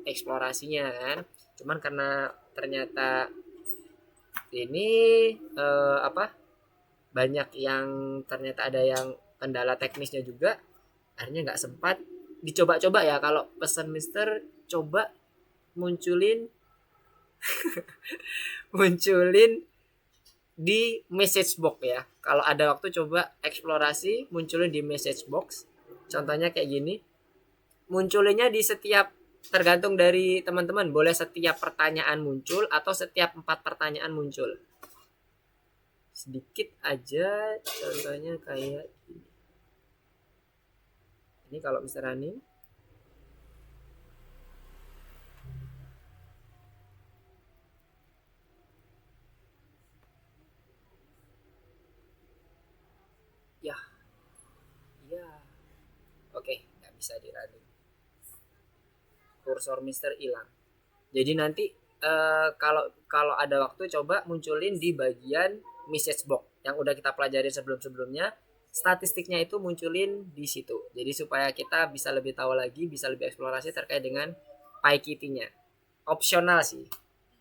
eksplorasinya kan. Cuman karena ternyata ini banyak yang ternyata ada yang kendala teknisnya juga, akhirnya nggak sempat dicoba-coba ya. Kalau pesan Mister coba munculin di message box ya. Kalau ada waktu coba eksplorasi munculin di message box. Contohnya kayak gini. Munculinnya di setiap, tergantung dari teman-teman, boleh setiap pertanyaan muncul atau setiap 4 pertanyaan muncul. Sedikit aja contohnya kayak gini. Ini kalau Mister Running. Oke, nggak bisa di running. Kursor Mister hilang. Jadi nanti kalau ada waktu coba munculin di bagian message box yang udah kita pelajari sebelumnya. statistiknya itu munculin di situ. Jadi supaya kita bisa lebih tahu lagi, bisa lebih eksplorasi terkait dengan PyKitty-nya. Opsional sih.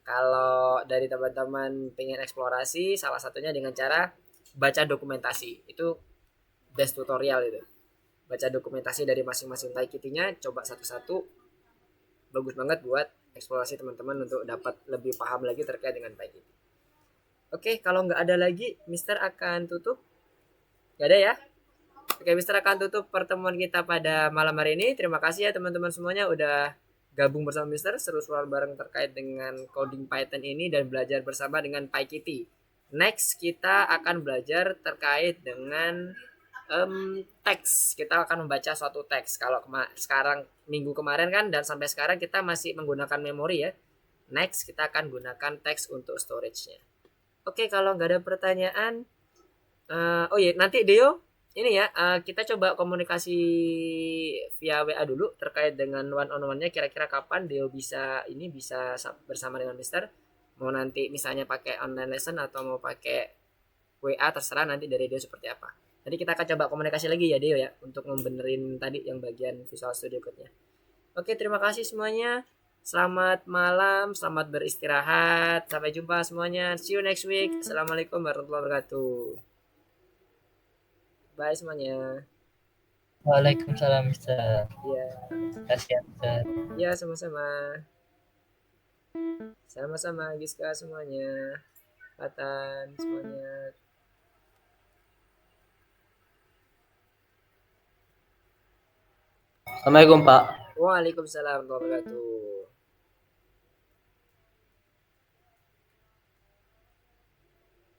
Kalau dari teman-teman pengen eksplorasi, salah satunya dengan cara baca dokumentasi. Itu best tutorial itu. Baca dokumentasi dari masing-masing PyKitty-nya, coba satu-satu. Bagus banget buat eksplorasi teman-teman untuk dapat lebih paham lagi terkait dengan PyKitty. Oke, kalau nggak ada lagi, Mister akan tutup. Gak ada ya? Oke, Mister akan tutup pertemuan kita pada malam hari ini. Terima kasih ya teman-teman semuanya udah gabung bersama Mister, seru-seruan bareng terkait dengan coding Python ini dan belajar bersama dengan PyKitty. Next, kita akan belajar terkait dengan teks. Kita akan membaca suatu teks. Kalau sekarang minggu kemarin kan dan sampai sekarang kita masih menggunakan memori ya. Next, kita akan gunakan teks untuk storage-nya. Oke, kalau nggak ada pertanyaan, oh iya, nanti Deo, ini ya, kita coba komunikasi via WA dulu terkait dengan one on one-nya. Kira-kira kapan Deo bisa bersama dengan Mister. Mau nanti misalnya pakai online lesson atau mau pakai WA, terserah nanti dari Deo seperti apa. Jadi kita akan coba komunikasi lagi ya Deo ya, untuk membenerin tadi yang bagian Visual Studio Code-nya. Oke, terima kasih semuanya. Selamat malam, selamat beristirahat. Sampai jumpa semuanya. See you next week. Assalamualaikum warahmatullahi wabarakatuh. Bye semuanya. Waalaikumsalam Mister. Ya, Terima kasih ya Mister. ya sama-sama. Sama-sama Giska semuanya. Patan semuanya. Assalamualaikum Pak. Waalaikumsalam warahmatullahi wabarakatuh.